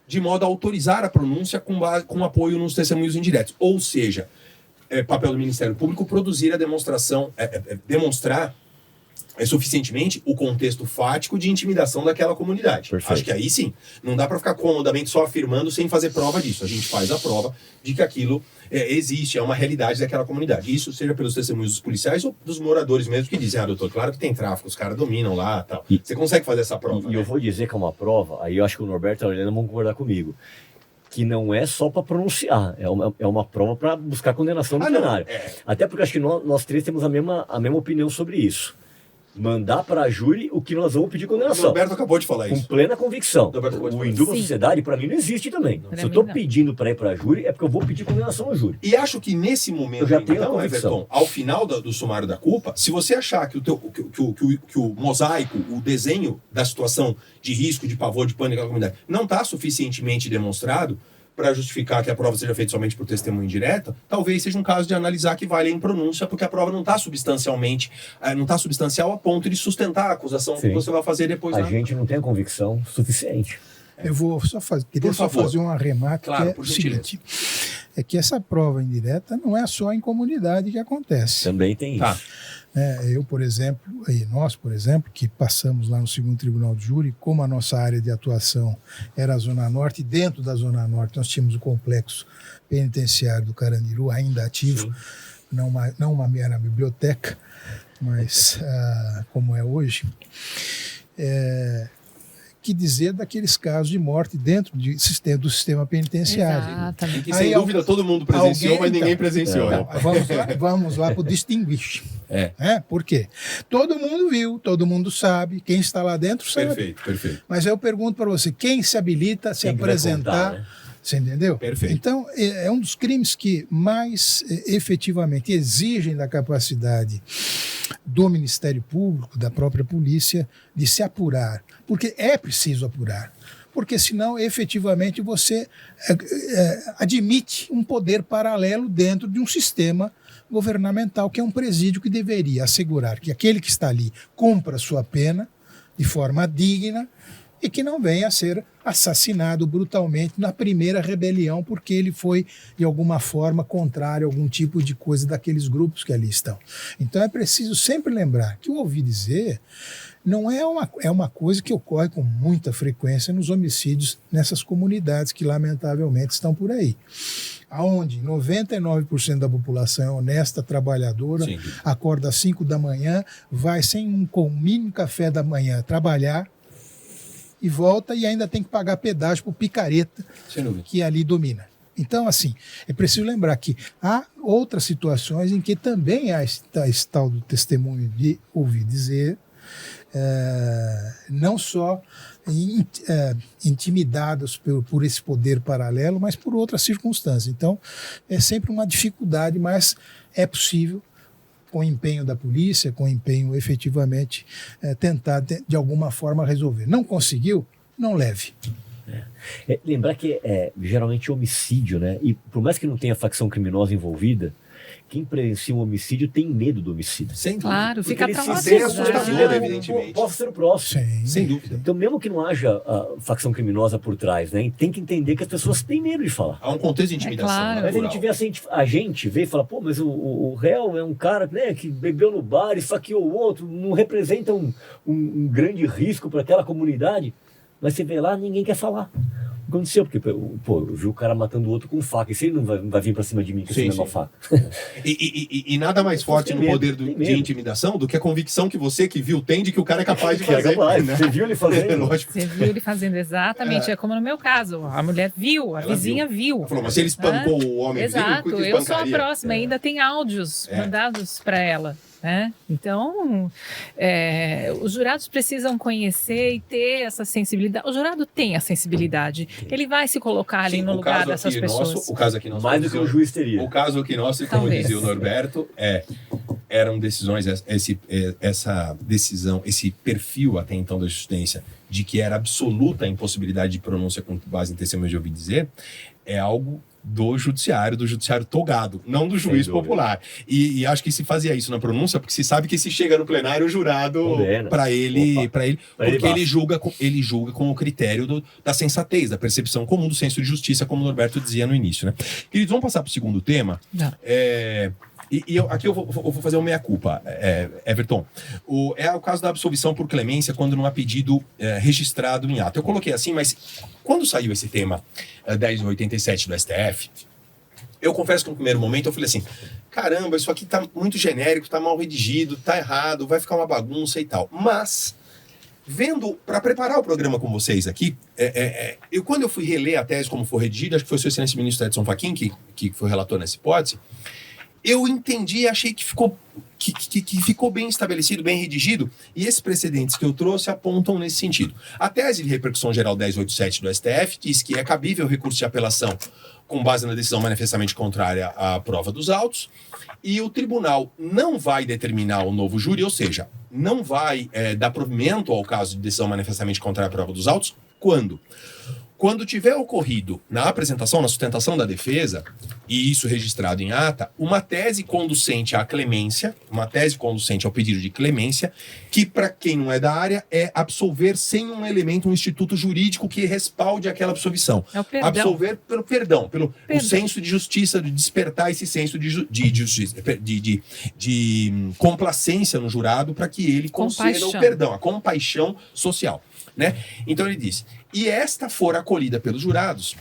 de modo a autorizar a pronúncia com apoio nos testemunhos indiretos. Ou seja, papel do Ministério Público produzir a demonstração, demonstrar suficientemente o contexto fático de intimidação daquela comunidade. Perfeito. Acho que aí sim, não dá para ficar comodamente só afirmando sem fazer prova disso. A gente faz a prova de que aquilo existe, é uma realidade daquela comunidade. Isso seja pelos testemunhos dos policiais ou dos moradores mesmo que dizem: doutor, claro que tem tráfico, os caras dominam lá, tal. Você consegue fazer essa prova, E eu vou dizer que é uma prova, aí eu acho que o Norberto e a Helena vão concordar comigo, que não é só para pronunciar, é uma prova para buscar condenação no plenário. Até porque acho que nós três temos a mesma opinião sobre isso. Mandar para a júri o que nós vamos pedir condenação. O Roberto acabou de falar isso. Com plena convicção. O em dupla Sim. sociedade, para mim, não existe também. Se eu estou pedindo para ir para a júri, é porque eu vou pedir condenação ao júri. E acho que nesse momento, eu já tenho então, a convicção. Everton, ao final do sumário da culpa, se você achar que o mosaico, o desenho da situação de risco, de pavor, de pânico da comunidade não está suficientemente demonstrado para justificar que a prova seja feita somente por testemunho indireto, talvez seja um caso de analisar que vale em pronúncia, porque a prova não está substancial a ponto de sustentar a acusação que você vai fazer depois. A gente não tem a convicção suficiente. Eu vou só fazer um arremate, claro, que é o seguinte: é que essa prova indireta não é só em comunidade que acontece. Também tem isso. Eu, por exemplo, e nós, por exemplo, que passamos lá no 2º Tribunal de Júri, como a nossa área de atuação era a Zona Norte, e dentro da Zona Norte nós tínhamos o complexo penitenciário do Carandiru ainda ativo, não uma mera biblioteca, mas como é hoje. Que dizer daqueles casos de morte dentro do sistema penitenciário. Exatamente. E que, sem dúvida, todo mundo presenciou, mas ninguém presenciou. Vamos lá para o distinguish. Por quê? Todo mundo viu, todo mundo sabe, quem está lá dentro sabe. Perfeito. Mas eu pergunto para você, quem se habilita a se apresentar? Contar, né? Você entendeu? Perfeito. Então, é um dos crimes que mais efetivamente exigem da capacidade do Ministério Público, da própria polícia, de se apurar. Porque é preciso apurar. Porque senão, efetivamente, você admite um poder paralelo dentro de um sistema governamental, que é um presídio que deveria assegurar que aquele que está ali cumpra sua pena de forma digna e que não venha a ser assassinado brutalmente na primeira rebelião porque ele foi, de alguma forma, contrário a algum tipo de coisa daqueles grupos que ali estão. Então é preciso sempre lembrar que o ouvir dizer não é uma coisa que ocorre com muita frequência nos homicídios nessas comunidades que, lamentavelmente, estão por aí. Onde 99% da população é honesta, trabalhadora, sim, acorda às 5 da manhã, vai com o mínimo café da manhã trabalhar, e volta e ainda tem que pagar pedágio para o picareta que ali domina. Então, assim, é preciso lembrar que há outras situações em que também há esse tal do testemunho de ouvir dizer, não só intimidados por esse poder paralelo, mas por outras circunstâncias. Então, é sempre uma dificuldade, mas é possível, com o empenho da polícia, com o empenho efetivamente, tentar de alguma forma resolver. Não conseguiu? Não leve. Lembrar que geralmente homicídio, né? E por mais que não tenha facção criminosa envolvida, quem presencia um homicídio tem medo do homicídio. Sem dúvida. Claro, fica assustador, evidentemente. Posso ser o próximo. Sim. Sem dúvida. Então, mesmo que não haja facção criminosa por trás, né? Tem que entender que as pessoas têm medo de falar. Há um contexto de intimidação. Claro. Mas a gente vê e fala, pô, mas o réu é um cara, né, que bebeu no bar, esfaqueou o outro, não representa um grande risco para aquela comunidade. Mas você vê lá, ninguém quer falar. Aconteceu, porque eu vi o cara matando o outro com faca, e se ele não vai vir pra cima de mim com essa mesma faca. E nada mais forte no poder de intimidação do que a convicção que você que viu tem de que o cara é capaz de fazer. Né? Você viu ele fazendo? Você viu ele fazendo, exatamente. É como no meu caso, a mulher viu, a vizinha viu. Ela falou, mas se ele espancou o homem vizinho, exato, eu sou a próxima, ainda tem áudios mandados para ela. Então, os jurados precisam conhecer e ter essa sensibilidade. O jurado tem a sensibilidade. Ele vai se colocar ali no lugar dessas pessoas. O caso aqui nosso, mais do que o juiz teria. O caso aqui nosso, como dizia o Norberto, eram decisões, essa decisão, esse perfil até então da justiça, de que era absoluta a impossibilidade de pronúncia com base em testemunho de ouvir dizer, é algo do judiciário togado, não do juiz popular. E acho que se fazia isso na pronúncia, porque se sabe que se chega no plenário, o jurado, para ele, porque ele julga com o critério da sensatez, da percepção comum, do senso de justiça, como o Norberto dizia no início, né? Queridos, vamos passar para o segundo tema. Aqui eu vou fazer uma meia-culpa, Everton. É o caso da absolvição por clemência quando não há pedido registrado em ato. Eu coloquei assim, mas quando saiu esse tema 1087 do STF, eu confesso que no primeiro momento eu falei assim, caramba, isso aqui tá muito genérico, tá mal redigido, tá errado, vai ficar uma bagunça e tal. Mas, para preparar o programa com vocês aqui, quando eu fui reler a tese como foi redigida, acho que foi o seu excelência ministro Edson Fachin que foi relator nessa hipótese, eu entendi e achei que ficou bem estabelecido, bem redigido, e esses precedentes que eu trouxe apontam nesse sentido. A tese de repercussão geral 1087 do STF diz que é cabível recurso de apelação com base na decisão manifestamente contrária à prova dos autos, e o tribunal não vai determinar o novo júri, ou seja, não vai dar provimento ao caso de decisão manifestamente contrária à prova dos autos, quando? Quando tiver ocorrido na apresentação, na sustentação da defesa, e isso registrado em ata, uma tese conducente à clemência, uma tese conducente ao pedido de clemência, que para quem não é da área é absolver sem um elemento, um instituto jurídico que respalde aquela absolvição. É o perdão. Absolver pelo perdão, o senso de justiça, de despertar esse senso de justiça, de complacência no jurado para que ele conceda o perdão, a compaixão social. Né? Então ele diz, e esta for acolhida pelos jurados,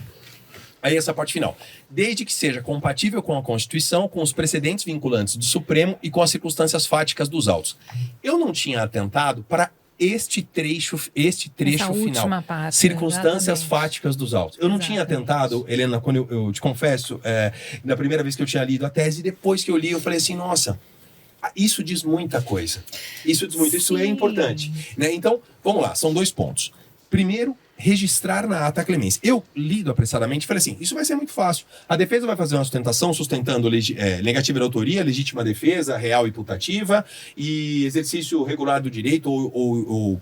aí essa parte final, desde que seja compatível com a Constituição, com os precedentes vinculantes do Supremo e com as circunstâncias fáticas dos autos. Eu não tinha atentado para este trecho final, parte, circunstâncias fáticas dos autos. Eu não tinha atentado, Helena, quando eu te confesso, na primeira vez que eu tinha lido a tese, depois que eu li, eu falei assim, nossa, isso diz muita coisa. Isso diz muito, isso é importante. Né? Então, vamos lá, são dois pontos. Primeiro, registrar na ata a clemência. Eu, lido apressadamente, falei assim, isso vai ser muito fácil. A defesa vai fazer uma sustentação sustentando negativa de autoria, legítima defesa, real e putativa, e exercício regular do direito ou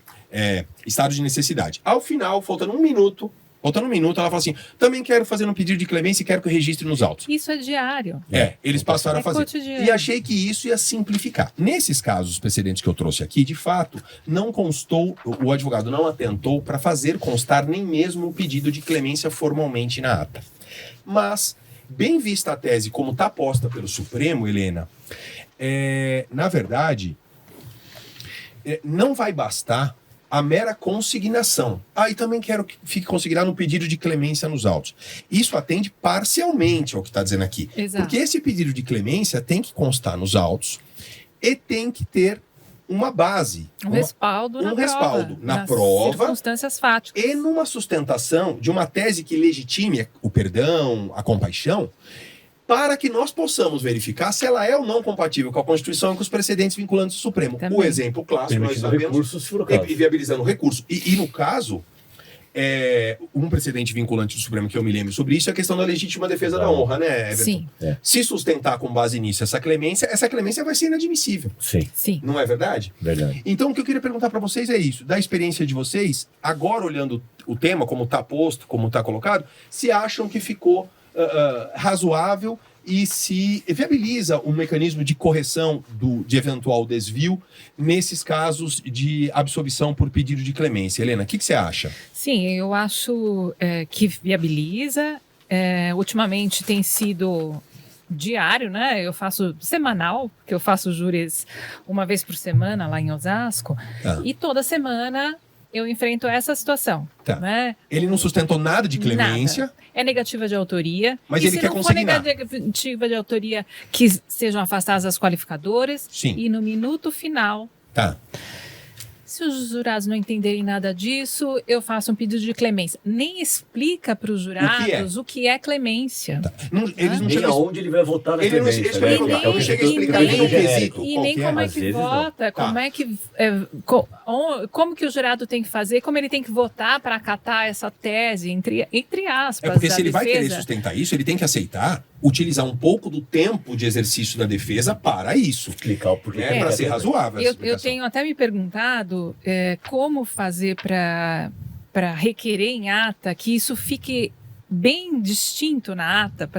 estado de necessidade. Ao final, faltando um minuto, ela fala assim, também quero fazer um pedido de clemência e quero que registre nos autos. Isso é diário. Eles passaram a fazer. Cotidiano. E achei que isso ia simplificar. Nesses casos, os precedentes que eu trouxe aqui, de fato, não constou, o advogado não atentou para fazer constar nem mesmo o pedido de clemência formalmente na ata. Mas, bem vista a tese como está posta pelo Supremo, Helena, na verdade, não vai bastar a mera consignação. E também quero que fique consignado no pedido de clemência nos autos. Isso atende parcialmente ao que está dizendo aqui. Exato. Porque esse pedido de clemência tem que constar nos autos e tem que ter uma base. Respaldo na prova. Circunstâncias fáticas. E numa sustentação de uma tese que legitime o perdão, a compaixão, para que nós possamos verificar se ela é ou não compatível com a Constituição e com os precedentes vinculantes do Supremo. Também. O exemplo clássico, nós sabemos, recurso, se for o caso. e viabilizando o recurso. E no caso, um precedente vinculante do Supremo que eu me lembro sobre isso é a questão da legítima defesa da honra, né, Everton? Sim. Se sustentar com base nisso essa clemência vai ser inadmissível. Sim, Não é verdade? verdade. Então, o que eu queria perguntar para vocês é isso. Da experiência de vocês, agora olhando o tema, como está posto, como está colocado, se acham que ficou razoável e se viabiliza um mecanismo de correção de eventual desvio nesses casos de absolvição por pedido de clemência. Helena, o que você acha? Sim, eu acho que viabiliza. Ultimamente tem sido diário, né? Eu faço semanal, porque eu faço júris uma vez por semana lá em Osasco, e toda semana eu enfrento essa situação. Tá. Né? Ele não sustentou nada de clemência. Nada. É negativa de autoria. Mas e ele se quer não consignar. for negativa de autoria, que sejam afastadas as qualificadoras. Sim. E no minuto final, Tá. se os jurados não entenderem nada disso, eu faço um pedido de clemência. Nem explica para os jurados o que é clemência. Tá. Eles não Nem chegam aonde ele vai votar na Ele não clemência. chega né? a explicar, É o que não chega a tem- explicar tem nem o genérico. quesito. E nem como é Às que vezes vota, Tá. como é que como que o jurado tem que fazer, como ele tem que votar para acatar essa tese, entre aspas. porque da se ele vai querer defesa. sustentar isso, ele tem que aceitar utilizar um pouco do tempo de exercício da defesa para isso. Explicar o porquê. Para ser razoável. essa Eu explicação. tenho até me perguntado como fazer para requerer em ata que isso fique bem distinto na ata,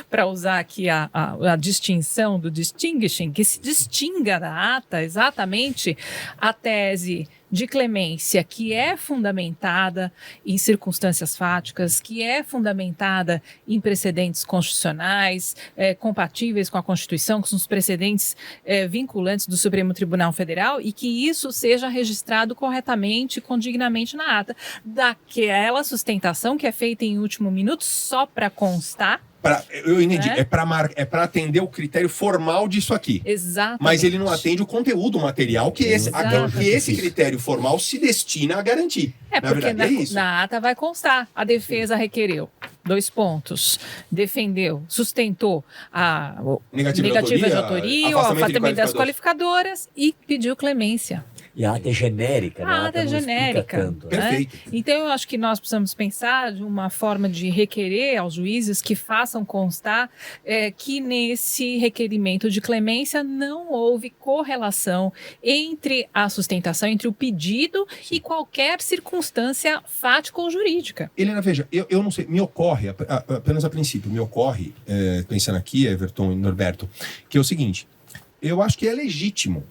para usar aqui a distinção do distinguishing, que se distinga da ata exatamente a tese de clemência que é fundamentada em circunstâncias fáticas, que é fundamentada em precedentes constitucionais, compatíveis com a Constituição, com os precedentes vinculantes do Supremo Tribunal Federal, e que isso seja registrado corretamente, condignamente na ata. Daquela sustentação que é feita em último minuto só para constar. Eu entendi. Né? É para atender o critério formal disso aqui. Exatamente. Mas ele não atende o conteúdo material que Exato. esse critério formal se destina a garantir. É Na porque verdade, é isso. na ata vai constar. A defesa requereu 2 pontos. Defendeu, sustentou a Negativa de de autoria, o afastamento das qualificadoras e pediu clemência. E a ata é genérica, né? A ata é não explica genérica. tanto, né? Perfeito. Então, eu acho que nós precisamos pensar de uma forma de requerer aos juízes que façam constar que nesse requerimento de clemência não houve correlação entre a sustentação, entre o pedido e qualquer circunstância fática ou jurídica. Helena, veja, eu não sei, me ocorre, apenas a princípio, pensando aqui, Everton e Norberto, que é o seguinte, eu acho que é legítimo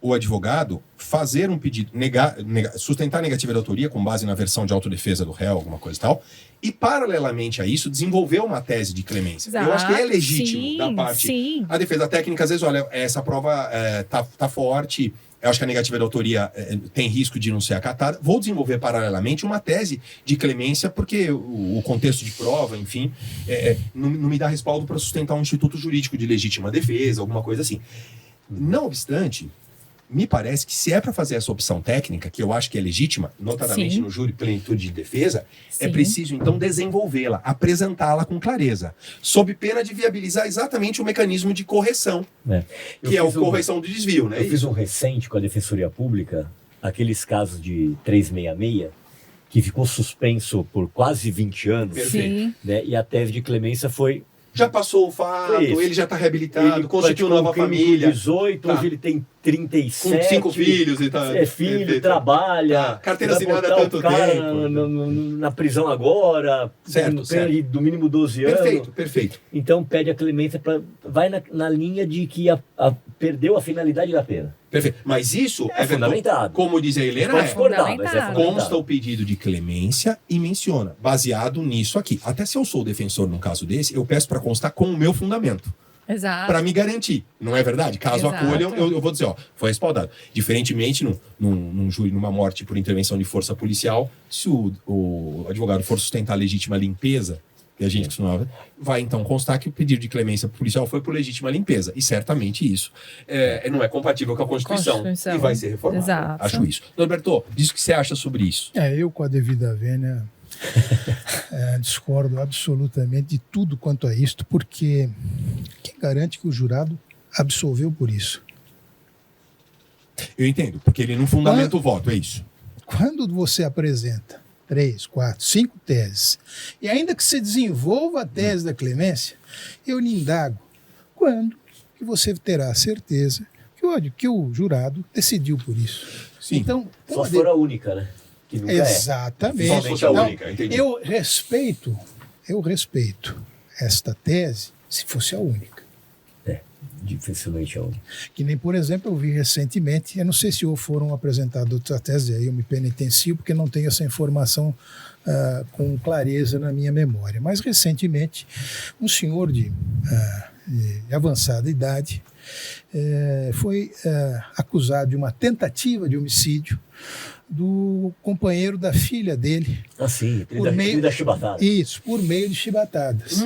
o advogado fazer um pedido, sustentar a negativa de autoria com base na versão de autodefesa do réu, alguma coisa e tal, e paralelamente a isso desenvolver uma tese de clemência. Exato, eu acho que é legítimo sim, da parte. sim. A defesa técnica, às vezes, olha, essa prova tá forte, eu acho que a negativa de autoria tem risco de não ser acatada. Vou desenvolver paralelamente uma tese de clemência, porque o contexto de prova, enfim, não me dá respaldo para sustentar um instituto jurídico de legítima defesa, alguma coisa assim. Não obstante, me parece que se é para fazer essa opção técnica, que eu acho que é legítima, notadamente Sim. no júri plenitude de defesa, é Sim. preciso então desenvolvê-la, apresentá-la com clareza, sob pena de viabilizar exatamente o mecanismo de correção, que é a correção do desvio, né? Eu fiz um recente com a Defensoria Pública, aqueles casos de 366, que ficou suspenso por quase 20 anos, Perfeito. Sim. né? E a tese de clemência foi... Já passou o fato, Foi isso. ele já está reabilitado, Ele constituiu praticou nova um crime com família. 18, Tá. hoje ele tem 37. Com 5 filhos e tal. É filho, Perfeito. trabalha. Tá. Carteira vai assinada há botar tanto o cara tempo. na prisão agora. Certo, com certo. pena de, do mínimo 12 anos. Perfeito, perfeito. Então pede a clemência, vai na linha de que perdeu a finalidade da pena. Perfeito. Mas isso É fundamentado. como diz a Helena, Pode é. discordar, mas é fundamentado. fundamentado. Consta o pedido de clemência e menciona, baseado nisso aqui. Até se eu sou defensor num caso desse, eu peço para constar com o meu fundamento, Exato. para me garantir. Não é verdade? Caso Exato. acolham, eu vou dizer, ó, foi respaldado. Diferentemente, num júri, numa morte por intervenção de força policial, se o advogado for sustentar a legítima limpeza, que a gente costumava, vai então constar que o pedido de clemência policial foi por legítima limpeza. E certamente isso não é compatível com a Constituição. Constituição. E vai ser reformado. Exato. Acho isso. Norberto, diz o que você acha sobre isso. Eu, com a devida vênia, discordo absolutamente de tudo quanto a isto, porque quem garante que o jurado absolveu por isso? Eu entendo, porque ele não fundamenta o voto, é isso. Quando você apresenta 3, 4, 5 teses, e ainda que você desenvolva a tese da clemência, eu lhe indago, quando que você terá a certeza que o jurado decidiu por isso? Sim. Então, Só se for a única, né? Que nunca exatamente. Só se fosse a Então, única, entendi. eu respeito esta tese se fosse a única. dificilmente é a única. Que nem, por exemplo, eu vi recentemente, eu não sei se foram apresentadas outras teses, aí eu me penitencio porque não tenho essa informação com clareza na minha memória. Mas recentemente, um senhor de avançada idade foi acusado de uma tentativa de homicídio do companheiro da filha dele. Ah, sim, Por meio da chibatada. Isso, por meio de chibatadas.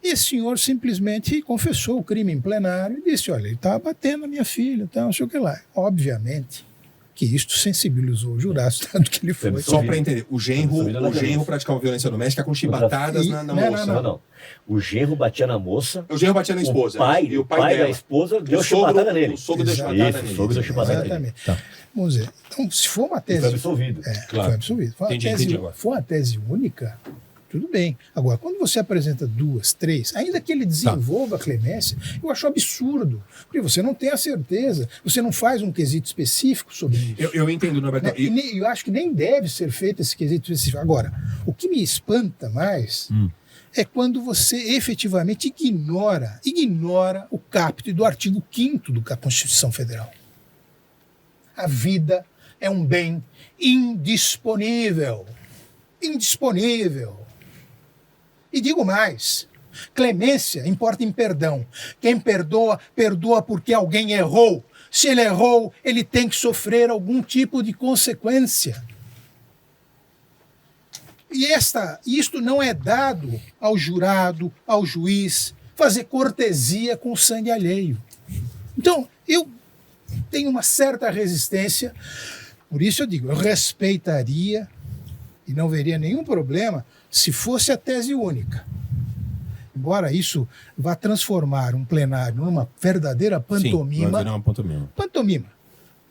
E esse senhor simplesmente confessou o crime em plenário e disse, olha, ele estava batendo a minha filha, não sei o que lá. Obviamente que isto sensibilizou o jurado, tanto que ele foi. Só para entender, o genro praticava violência doméstica com chibatadas na moça. Não. O genro batia na moça. O genro batia na esposa. E o pai dela. da esposa deu chibatada nele. O sogro deu chibatada nele. O sogro deu chibatada nele. Exatamente. Tá. Vamos dizer, então, se for uma tese... Foi absolvido. Claro. Foi absolvido. Entendi agora. For uma tese única, tudo bem. Agora, quando você apresenta 2, 3, ainda que ele desenvolva a clemência, eu acho absurdo, porque você não tem a certeza, você não faz um quesito específico sobre isso. Eu entendo, Norberto. Eu acho que nem deve ser feito esse quesito específico. Agora, o que me espanta mais é quando você efetivamente ignora o caput do artigo 5º da Constituição Federal. A vida é um bem indisponível. Indisponível. E digo mais, clemência importa em perdão. Quem perdoa, perdoa porque alguém errou. Se ele errou, ele tem que sofrer algum tipo de consequência. E isto não é dado ao jurado, ao juiz, fazer cortesia com o sangue alheio. Então, eu tenho uma certa resistência, por isso eu digo, eu respeitaria e não veria nenhum problema se fosse a tese única. Embora isso vá transformar um plenário numa verdadeira pantomima. Sim, uma pantomima. Pantomima.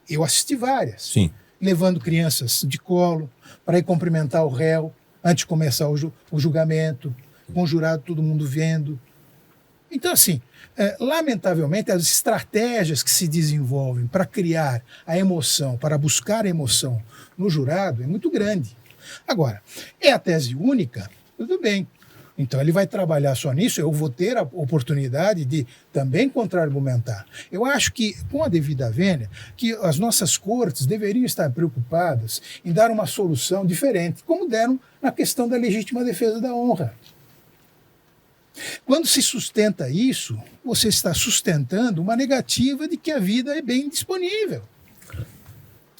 Eu assisti várias. Sim. Levando crianças de colo para ir cumprimentar o réu antes de começar o julgamento, com o jurado todo mundo vendo. Então, assim, lamentavelmente, as estratégias que se desenvolvem para criar a emoção, para buscar a emoção no jurado, é muito grande. Agora, é a tese única, tudo bem. Então ele vai trabalhar só nisso, eu vou ter a oportunidade de também contra-argumentar. Eu acho que, com a devida vênia, que as nossas cortes deveriam estar preocupadas em dar uma solução diferente, como deram na questão da legítima defesa da honra. Quando se sustenta isso, você está sustentando uma negativa de que a vida é bem disponível.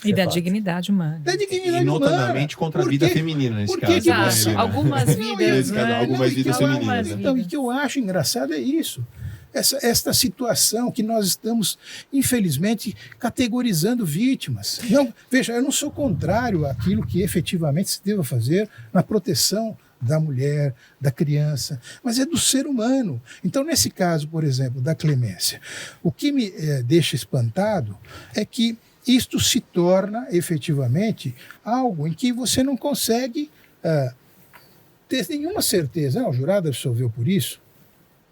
E da dignidade humana. Da dignidade E notadamente humana. contra a vida feminina nesse caso. Exato. Né? Algumas vidas. Nesse caso, algumas vidas femininas. Então, o que eu acho engraçado é isso. Esta situação que nós estamos, infelizmente, categorizando vítimas. Não, veja, eu não sou contrário àquilo que efetivamente se deva fazer na proteção da mulher, da criança, mas é do ser humano. Então, nesse caso, por exemplo, da clemência, o que me deixa espantado é que isto se torna efetivamente algo em que você não consegue ter nenhuma certeza. O jurado absolveu por isso?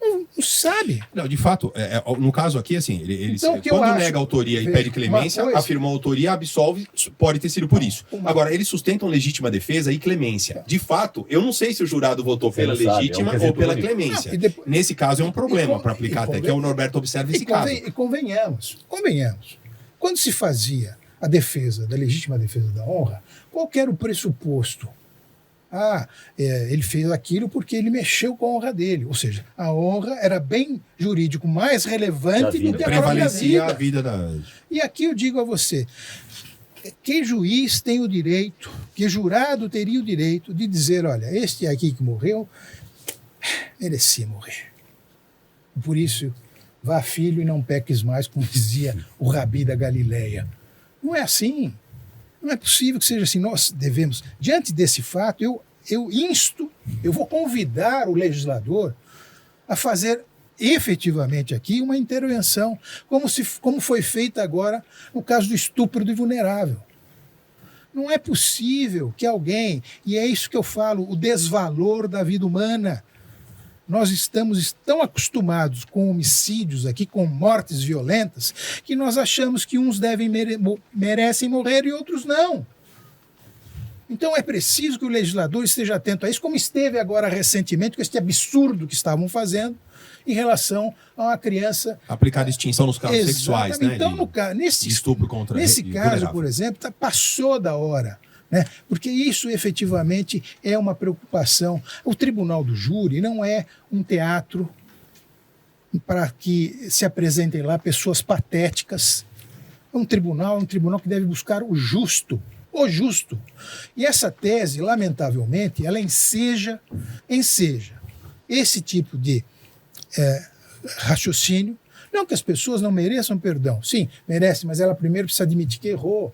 Não sabe. Não, de fato, no caso aqui, assim, ele Então, quando nega a autoria e pede clemência, afirmou a autoria, absolve, pode ter sido por isso. Agora, eles sustentam legítima defesa e clemência. De fato, eu não sei se o jurado votou pela legítima ou pela clemência. Não, nesse caso é um problema para aplicar até, que é o Norberto observa esse caso. E convenhamos, quando se fazia a defesa da legítima defesa da honra, qual era o pressuposto? Ele fez aquilo porque ele mexeu com a honra dele. Ou seja, a honra era bem jurídico mais relevante do que a própria vida. A vida da... E aqui eu digo a você, que juiz tem o direito, que jurado teria o direito de dizer, olha, este aqui que morreu, merecia morrer. Por isso, vá filho e não peques mais, como dizia o Rabi da Galileia. Não é assim. Não é possível que seja assim. Nós devemos, diante desse fato, eu vou convidar o legislador a fazer efetivamente aqui uma intervenção, como foi feita agora no caso do estupro do vulnerável. Não é possível que alguém, e é isso que eu falo, o desvalor da vida humana. Nós estamos tão acostumados com homicídios aqui, com mortes violentas, que nós achamos que uns merecem morrer e outros não. Então é preciso que o legislador esteja atento a isso, como esteve agora recentemente com este absurdo que estavam fazendo em relação a uma criança... Aplicada extinção nos casos sexuais, né? Então, estupro contra nesse caso, por exemplo, passou da hora. Porque isso efetivamente é uma preocupação. O tribunal do júri não é um teatro para que se apresentem lá pessoas patéticas. É um tribunal que deve buscar o justo. E essa tese, lamentavelmente, ela enseja esse tipo de raciocínio. Não que as pessoas não mereçam perdão. Sim, merecem, mas ela primeiro precisa admitir que errou.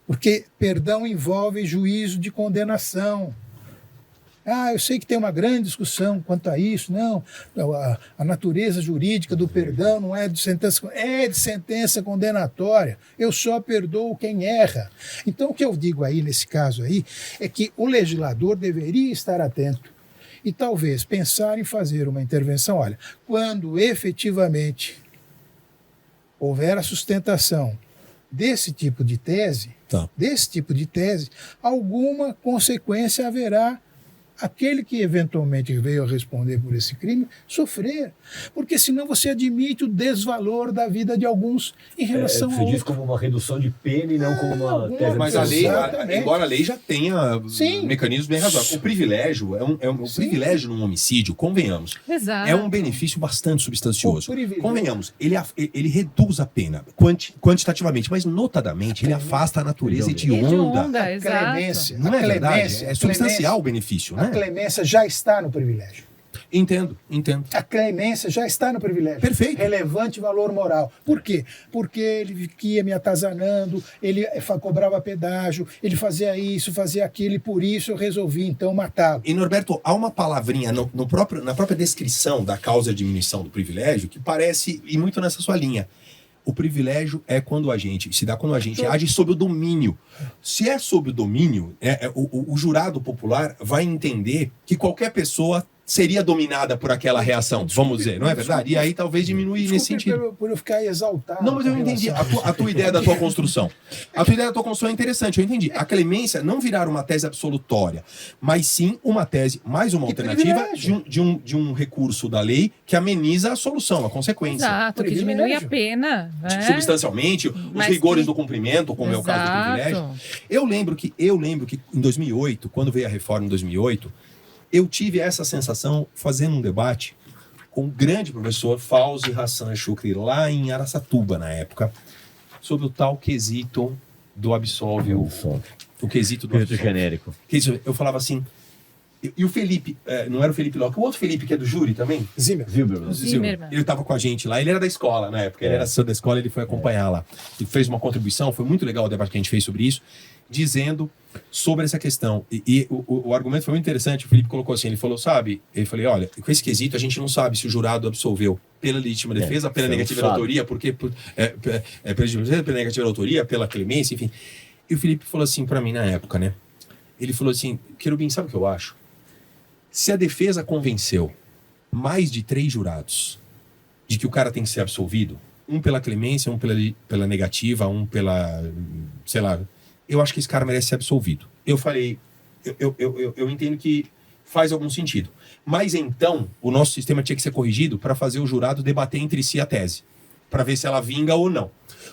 Porque perdão envolve juízo de condenação. Eu sei que tem uma grande discussão quanto a isso. Não, a natureza jurídica do perdão não é de sentença, é de sentença condenatória. Eu só perdoo quem erra. Então, o que eu digo aí, nesse caso aí, é que o legislador deveria estar atento e talvez pensar em fazer uma intervenção. Olha, quando efetivamente houver a sustentação desse tipo de tese, alguma consequência haverá aquele que eventualmente veio a responder por esse crime sofrer. Porque senão você admite o desvalor da vida de alguns em relação a outros. Você diz como uma redução de pena e não como uma tese. Mas a lei, embora a lei já tenha mecanismos bem razoáveis. O privilégio um privilégio num homicídio, convenhamos. Exato. É um benefício bastante substancioso. Convenhamos, ele reduz a pena quantitativamente, mas notadamente ele afasta a natureza hedionda. Exato. Não é verdade? É substancial o benefício, né? A clemência já está no privilégio. Entendo. A clemência já está no privilégio. Perfeito. Relevante valor moral. Por quê? Porque ele ia me atazanando, ele cobrava pedágio, ele fazia isso, fazia aquilo, e por isso eu resolvi, então, matá-lo. E, Norberto, há uma palavrinha na própria descrição da causa de diminuição do privilégio que parece ir muito nessa sua linha. O privilégio é quando a gente age sob o domínio. Se é sob o domínio, o jurado popular vai entender que qualquer pessoa seria dominada por aquela reação, vamos dizer, não é verdade? E aí talvez diminui nesse sentido. Por eu ficar exaltado. Não, mas eu entendi a tua ideia da tua construção. A tua ideia da tua construção é interessante, eu entendi. A clemência não virar uma tese absolutória, mas sim uma tese, mais uma alternativa de um recurso da lei que ameniza a solução, a consequência. Exato, que diminui a pena. Substancialmente, os rigores do cumprimento, como é o caso do privilégio. Eu lembro que em 2008, quando veio a reforma em 2008, eu tive essa sensação fazendo um debate com o grande professor Fauzi Hassan Shukri, lá em Araçatuba, na época, sobre o tal quesito do absolve. O quesito do absolve. Genérico. Eu falava assim, e o Felipe, não era o Felipe Locke, o outro Felipe que é do júri também? Zimmermann. Ele estava com a gente lá, ele era da escola na época, ele era assessor da escola, ele foi acompanhar lá. Ele fez uma contribuição, foi muito legal o debate que a gente fez sobre isso, dizendo sobre essa questão. E o argumento foi muito interessante, o Felipe colocou assim, ele falou, olha, com esse quesito a gente não sabe se o jurado absolveu pela legítima defesa, pela você não negativa da sabe. autoria, porque pela legítima defesa, pela negativa da autoria, pela clemência, enfim. E o Felipe falou assim pra mim na época, né? Ele falou assim, Querubim, sabe o que eu acho? Se a defesa convenceu mais de 3 jurados de que o cara tem que ser absolvido, um pela clemência, um pela negativa, um pela, sei lá, eu acho que esse cara merece ser absolvido. Eu falei, eu entendo que faz algum sentido. Mas então, o nosso sistema tinha que ser corrigido para fazer o jurado debater entre si a tese, para ver se ela vinga ou não.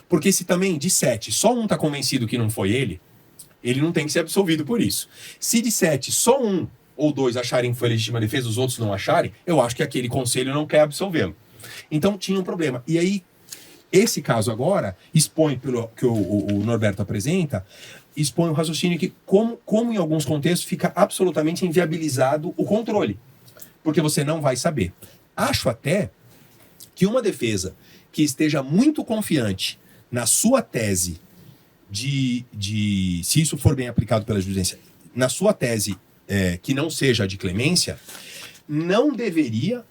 Porque se também de 7, só um tá convencido que não foi ele não tem que ser absolvido por isso. Se de 7, só 1 ou 2 acharem que foi legítima defesa, os outros não acharem, eu acho que aquele conselho não quer absolvê-lo. Então tinha um problema. E aí, esse caso agora expõe, pelo que o Norberto apresenta, expõe o raciocínio que, como em alguns contextos, fica absolutamente inviabilizado o controle. Porque você não vai saber. Acho até que uma defesa que esteja muito confiante na sua tese se isso for bem aplicado pela jurisprudência, na sua tese que não seja de clemência, não deveria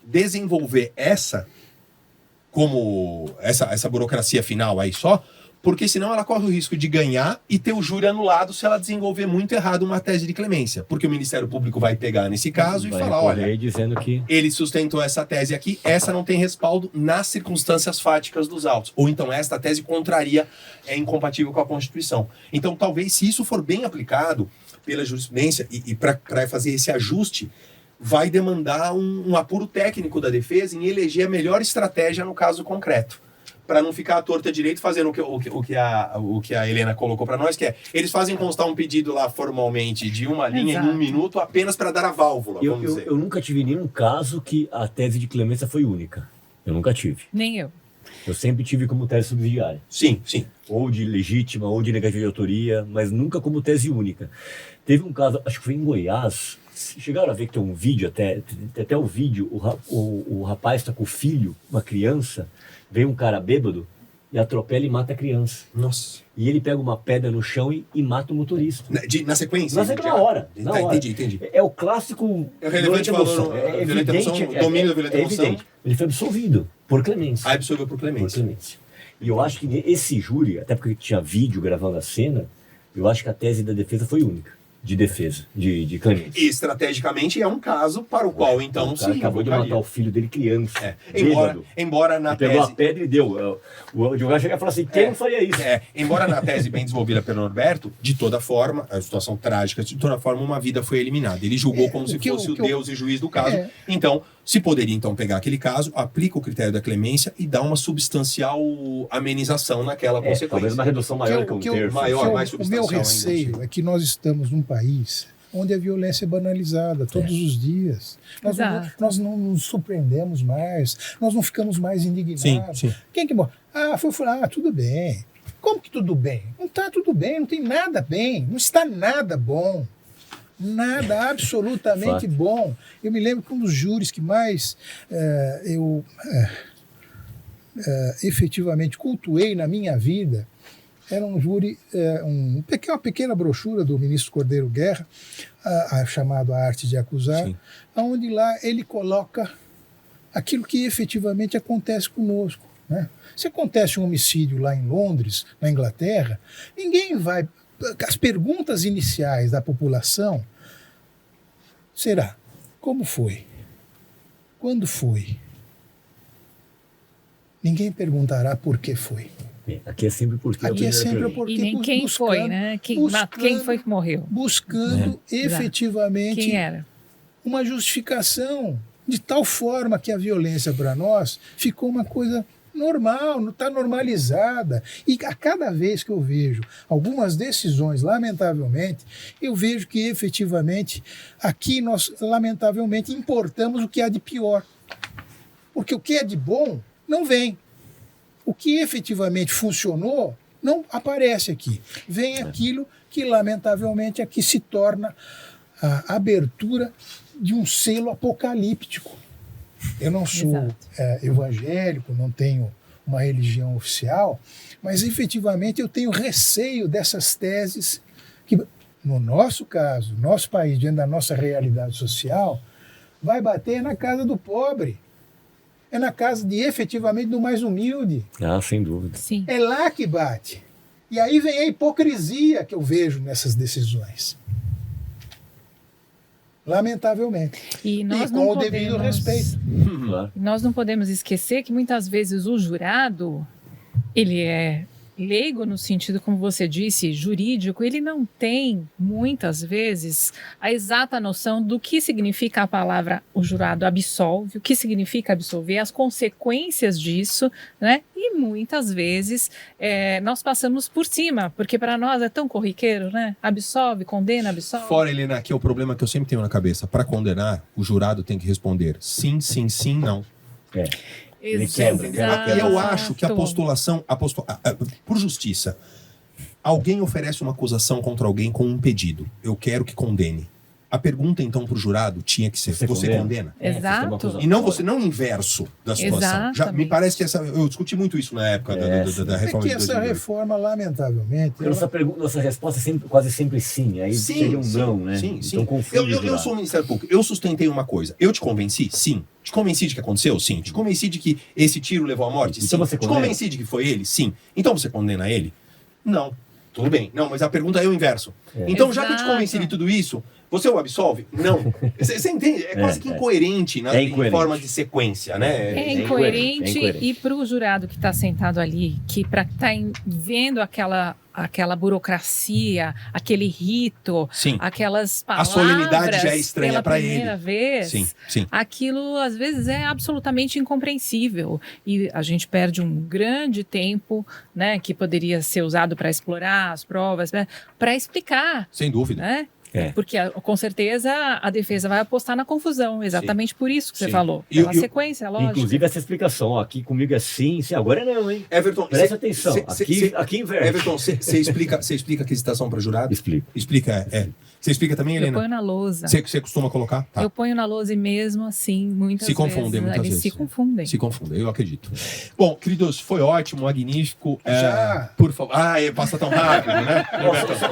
desenvolver essa burocracia final aí só, porque senão ela corre o risco de ganhar e ter o júri anulado se ela desenvolver muito errado uma tese de clemência. Porque o Ministério Público vai pegar nesse caso e falar, olha, dizendo que ele sustentou essa tese aqui, essa não tem respaldo nas circunstâncias fáticas dos autos. Ou então esta tese contraria, é incompatível com a Constituição. Então talvez, se isso for bem aplicado pela jurisprudência e para fazer esse ajuste, vai demandar um apuro técnico da defesa em eleger a melhor estratégia no caso concreto. Para não ficar à torta direito fazendo o que a Helena colocou para nós, que é, eles fazem constar um pedido lá formalmente de uma linha Exato. em 1 minuto apenas para dar a válvula, vamos dizer. eu nunca tive nenhum caso que a tese de clemência foi única. Eu nunca tive. Nem eu. Eu sempre tive como tese subsidiária. Sim, sim. Ou de legítima, ou de negativa de autoria, mas nunca como tese única. Teve um caso, acho que foi em Goiás, chegaram a ver que tem um vídeo, até o vídeo, o rapaz está com o filho, uma criança, vem um cara bêbado e atropela e mata a criança. Nossa. E ele pega uma pedra no chão e mata o motorista. Na sequência? Mas é na hora. Na hora. Entendi. É o clássico... É o relevante emoção. valor, É violenta evidente. emoção, domínio da violenta emoção. Evidente. Ele foi absolvido por clemência. Absolveu por clemência. E eu acho que esse júri, até porque tinha vídeo gravando a cena, eu acho que a tese da defesa foi única. De defesa, de clemência. E estrategicamente é um caso para o qual, então, o cara sim, acabou de matar o filho dele criança. Embora na ele pegou tese... a pedra e deu. O advogado chega e fala assim, quem não faria isso? Embora na tese bem desenvolvida pelo Norberto, de toda forma, a situação trágica, de toda forma, uma vida foi eliminada. Ele julgou como se fosse o Deus e juiz do caso. Então, se poderia então pegar aquele caso, aplica o critério da clemência e dá uma substancial amenização naquela consequência. Talvez uma redução maior que um terço. Mais o meu substancial receio ainda. é que nós estamos num país onde a violência é banalizada todos os dias. Nós não nos surpreendemos mais, nós não ficamos mais indignados. Sim. Quem que morre? Foi fulano, tudo bem. Como que tudo bem? Não está tudo bem, não tem nada bem, não está nada bom. Nada absolutamente bom. Eu me lembro que um dos júris que mais eu efetivamente cultuei na minha vida era um júri, uma pequena brochura do ministro Cordeiro Guerra, chamado A Arte de Acusar, onde lá ele coloca aquilo que efetivamente acontece conosco. Né? Se acontece um homicídio lá em Londres, na Inglaterra, ninguém vai... As perguntas iniciais da população será: como foi? Quando foi? Ninguém perguntará por que foi. Aqui é sempre porque Aqui é sempre porque e nem quem foi, né? Quem foi que morreu? Buscando efetivamente quem era? Uma justificação de tal forma que a violência para nós ficou uma coisa normal, não está normalizada. E a cada vez que eu vejo algumas decisões, lamentavelmente, eu vejo que efetivamente aqui nós, lamentavelmente, importamos o que há de pior. Porque o que é de bom não vem. O que efetivamente funcionou não aparece aqui. Vem aquilo que, lamentavelmente, aqui se torna a abertura de um selo apocalíptico. Eu não sou evangélico, não tenho uma religião oficial, mas efetivamente eu tenho receio dessas teses que, no nosso caso, nosso país, diante da nossa realidade social, vai bater na casa do pobre. é na casa de efetivamente do mais humilde. Ah, sem dúvida. Sim. É lá que bate. E aí vem a hipocrisia que eu vejo nessas decisões. Lamentavelmente. E nós e não com o devido respeito. Claro. Nós não podemos esquecer que muitas vezes o jurado, ele é leigo no sentido, como você disse, jurídico, ele não tem, muitas vezes, a exata noção do que significa a palavra o jurado absolve, o que significa absolver, as consequências disso, né? E muitas vezes nós passamos por cima, porque para nós é tão corriqueiro, né? Absolve, condena, absolve. Fora, Helena, que é o problema que eu sempre tenho na cabeça. Para condenar, o jurado tem que responder sim, sim, sim, não. É. Ele Exato. quebra. E eu acho que a postulação, por justiça, alguém oferece uma acusação contra alguém com um pedido. Eu quero que condene. A pergunta, então, para o jurado tinha que ser: você condena? Exato. E não você, não o inverso da situação. Já, me parece que eu discuti muito isso na época da reforma é que de essa 2002. reforma, lamentavelmente... Nossa resposta é sempre, quase sempre sim. Aí seria um não, né? Sim, sim. Então confunde. Eu sou o Ministério Público. Eu sustentei uma coisa. Eu te convenci? Sim. Te convenci de que aconteceu? Sim. Te convenci de que esse tiro levou à morte? Então Sim. você Te condena? convenci de que foi ele? Sim. Então você condena ele? Não. Tudo bem. Não, mas a pergunta é o inverso. Então, já que eu te convenci de tudo isso, você o absolve? Não. Você entende? É quase que incoerente, né? Em forma de sequência, né? É incoerente. E para o jurado que está sentado ali, que para estar vendo aquela burocracia, aquele rito, Sim. aquelas A palavras solenidade já é estranha para ele. primeira vez, Sim, sim. aquilo às vezes é absolutamente incompreensível e a gente perde um grande tempo, né, que poderia ser usado para explorar as provas, para explicar, Sem dúvida. né? É. Porque com certeza a defesa vai apostar na confusão, exatamente por isso que você Sim. falou. E Pela sequência, lógico. Inclusive essa explicação, ó, aqui comigo é sim, sim, agora é não, hein? Everton, Preste atenção, aqui inverte. Everton, você explica a aquisitação para jurado? Explico. Explica, Você explica também, Eu Helena? ponho na lousa. Você costuma colocar? Tá. Eu ponho na lousa e mesmo assim, muitas Se vezes... confundem muitas eles vezes. se confundem. Se confundem, eu acredito. Bom, queridos, foi ótimo, magnífico. Já? Por favor. Passa tão rápido, né?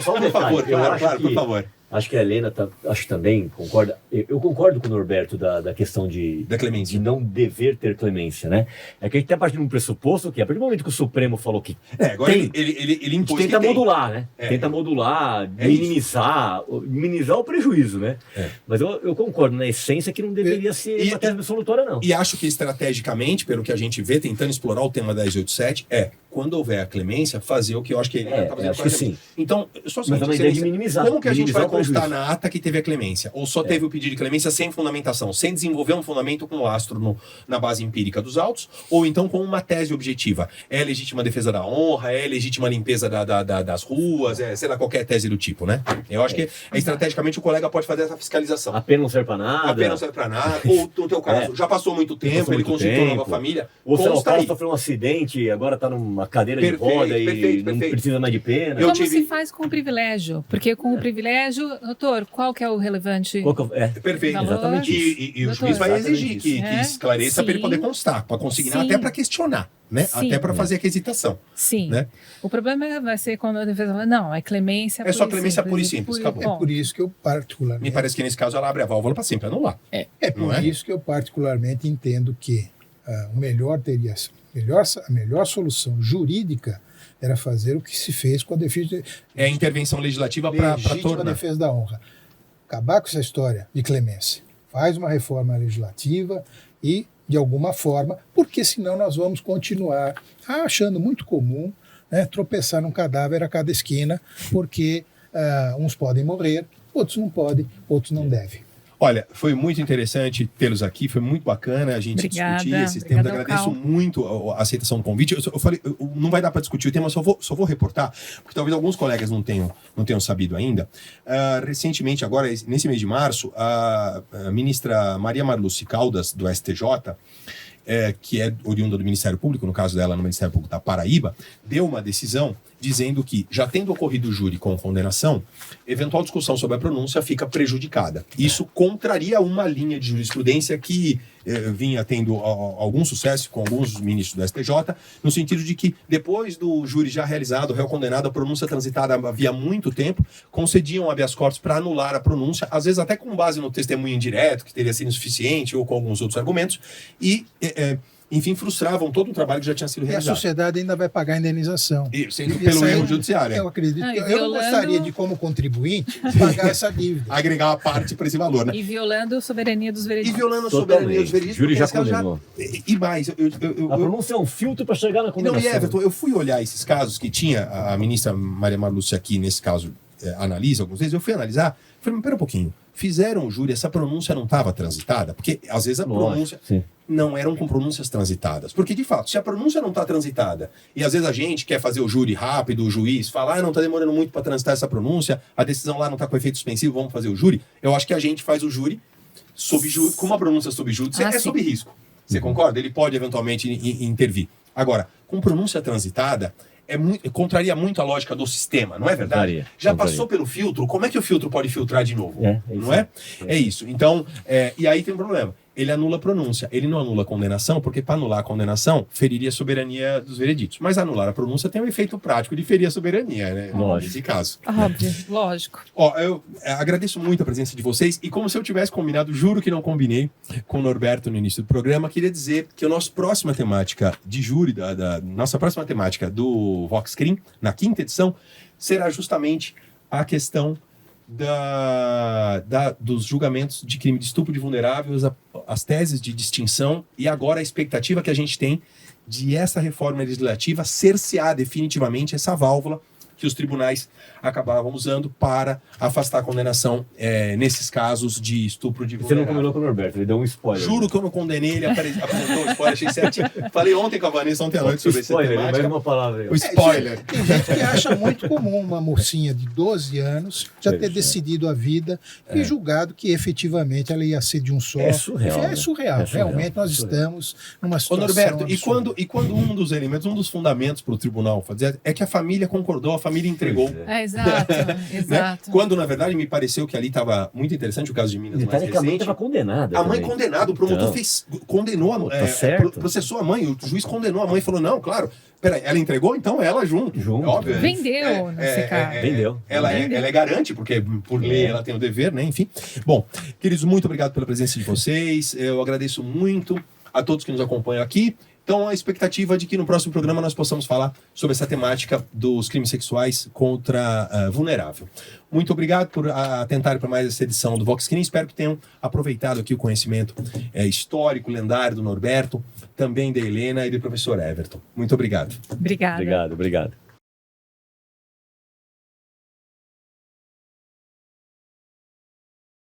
Só um Por detalhe, favor, eu claro, acho por que- favor. Acho que a Helena, acho que também concorda. Eu concordo com o Norberto da questão Da clemência. de não dever ter clemência, né? É que a gente está partindo de um pressuposto que, a partir do momento que o Supremo falou que Agora tem, ele a gente impôs tenta que tem. modular, né? É. Tenta modular, É minimizar o prejuízo, né? É. Mas eu concordo, na essência, que não deveria ser E- uma tese absolutória, não. E acho que estrategicamente, pelo que a gente vê, tentando explorar o tema 1087, quando houver a clemência, fazer o que eu acho que ele está fazendo acho com a que gente. sim. Então, só Mas é uma ideia de minimizar. como que a gente vai minimizar o constar prejuízo. na ata que teve a clemência? Ou só teve o pedido de clemência sem fundamentação, sem desenvolver um fundamento com lastro na base empírica dos autos, ou então com uma tese objetiva? É legítima defesa da honra, é legítima limpeza das ruas, sei lá, qualquer tese do tipo, né? Eu acho que estrategicamente o colega pode fazer essa fiscalização. A pena não serve para nada. A pena não serve pra nada, ou no teu caso, já passou muito tempo, passou ele muito constituiu tempo. nova família, Ou sei lá, o consta cara aí. sofreu um acidente, agora está numa cadeira de Perfeito, roda e perfeito, não perfeito. precisa mais de pena. Eu Como tive- se faz com o privilégio? Porque com o privilégio, doutor, qual que é o relevante? Qual que é? Perfeito. Valor. Exatamente isso. E o Doutor, juiz vai exatamente exigir isso. que esclareça para ele Sim. poder constar, para consignar, Sim. até para questionar, né? Sim. Até para fazer a requisitação. Sim. Né? O problema vai ser quando a defesa fala, não, é clemência É só clemência pura e simples, acabou. É por isso que eu particularmente... Me parece que nesse caso ela abre a válvula para sempre anular. É por Não é? isso que eu particularmente entendo que a melhor solução jurídica era fazer o que se fez com a defesa É a intervenção legislativa para legítima tornar. defesa da honra. Acabar com essa história de clemência. Faz uma reforma legislativa e, de alguma forma, porque senão nós vamos continuar achando muito comum, né, tropeçar num cadáver a cada esquina, porque uns podem morrer, outros não podem, outros não devem. Olha, foi muito interessante tê-los aqui, foi muito bacana a gente Obrigada, discutir esses temas. obrigada, Agradeço Cal. muito a aceitação do convite. Eu falei, não vai dar para discutir o tema, só vou reportar, porque talvez alguns colegas não tenham sabido ainda. Recentemente, agora, nesse mês de março, a ministra Maria Marluce Caldas, do STJ, que é oriunda do Ministério Público, no caso dela no Ministério Público da Paraíba, deu uma decisão dizendo que, já tendo ocorrido o júri com condenação, eventual discussão sobre a pronúncia fica prejudicada. Isso contraria uma linha de jurisprudência que vinha tendo algum sucesso com alguns ministros do STJ, no sentido de que, depois do júri já realizado, o réu condenado, a pronúncia transitada havia muito tempo, concediam habeas corpus para anular a pronúncia, às vezes até com base no testemunho indireto, que teria sido insuficiente, ou com alguns outros argumentos, e enfim, frustravam todo o trabalho que já tinha sido E a realizado. sociedade ainda vai pagar a indenização. Sendo E pelo essa aí, erro judiciário. Eu acredito Não, que e eu não violando- gostaria de, como contribuinte, pagar essa dívida. Agregar uma parte para esse valor, né? E violando a soberania dos E veredictos. violando a soberania dos Totalmente. veredictos. Júri porque já esse caso condenou. E mais, A pronúncia é um filtro para chegar na Não, condenação. e Everton, eu fui olhar esses casos que tinha a ministra Maria Marlúcia aqui, nesse caso, analisa alguns deles, eu fui analisar, falei, mas pera um pouquinho, fizeram o júri, essa pronúncia não estava transitada? Porque, às vezes, a pronúncia Sim. não eram com pronúncias transitadas. Porque, de fato, se a pronúncia não está transitada, e às vezes a gente quer fazer o júri rápido, o juiz fala, não está demorando muito para transitar essa pronúncia, a decisão lá não está com efeito suspensivo, vamos fazer o júri, eu acho que a gente faz o júri com uma pronúncia sob júdice, Ah, é sim. sob risco. Você concorda? Ele pode, eventualmente, intervir. Agora, com pronúncia transitada, contraria muito a lógica do sistema, não é verdade? Contraria. Já passou pelo filtro, como é que o filtro pode filtrar de novo? É isso. Não é? É isso. Então, e aí tem um problema. Ele anula a pronúncia, ele não anula a condenação, porque para anular a condenação, feriria a soberania dos vereditos. Mas anular a pronúncia tem um efeito prático de ferir a soberania, né? Lógico. Nesse caso. Óbvio, lógico. Ó, eu agradeço muito a presença de vocês e como se eu tivesse combinado, juro que não combinei com o Norberto no início do programa, queria dizer que a nossa próxima temática de júri, nossa próxima temática do VoxCrim, na 5ª edição, será justamente a questão dos julgamentos de crime de estupro de vulneráveis, as teses de distinção e agora a expectativa que a gente tem de essa reforma legislativa cercear definitivamente essa válvula que os tribunais acabavam usando para afastar a condenação nesses casos de estupro de Você não vulnerável. combinou com o Norberto, ele deu um spoiler. Juro que eu não condenei, ele apresentou o spoiler, achei certinho. Falei ontem com a Vanessa, ontem à noite, sobre essa Spoiler, mais temática. uma palavra aí. O spoiler. Tem gente que acha muito comum uma mocinha de 12 anos já ter decidido a vida e julgado que efetivamente ela ia ser de um só. É surreal, É né? surreal. É surreal. Realmente nós estamos numa Ô situação Norberto, absurda. e quando um dos elementos, um dos fundamentos para o tribunal fazer é que a família concordou, a família entregou. Pois Exato, Né? exato. Quando, na verdade, me pareceu que ali estava muito interessante o caso de Minas mais Detalhe que a mãe recente. estava condenada. A mãe também. condenada, o promotor Então, condenou, tá certo. processou a mãe, o juiz condenou a mãe e falou, não, claro, peraí, ela entregou, então ela junto. Junto. É óbvio. Vendeu nesse caso. Vendeu. Ela é garante, porque por lei ela tem o dever, né? Enfim. Bom, queridos, muito obrigado pela presença de vocês. Eu agradeço muito a todos que nos acompanham aqui. Então, a expectativa de que no próximo programa nós possamos falar sobre essa temática dos crimes sexuais contra vulnerável. Muito obrigado por atentarem para mais essa edição do VoxCrim. Espero que tenham aproveitado aqui o conhecimento histórico, lendário do Norberto, também da Helena e do professor Everton. Muito obrigado. Obrigada. Obrigado.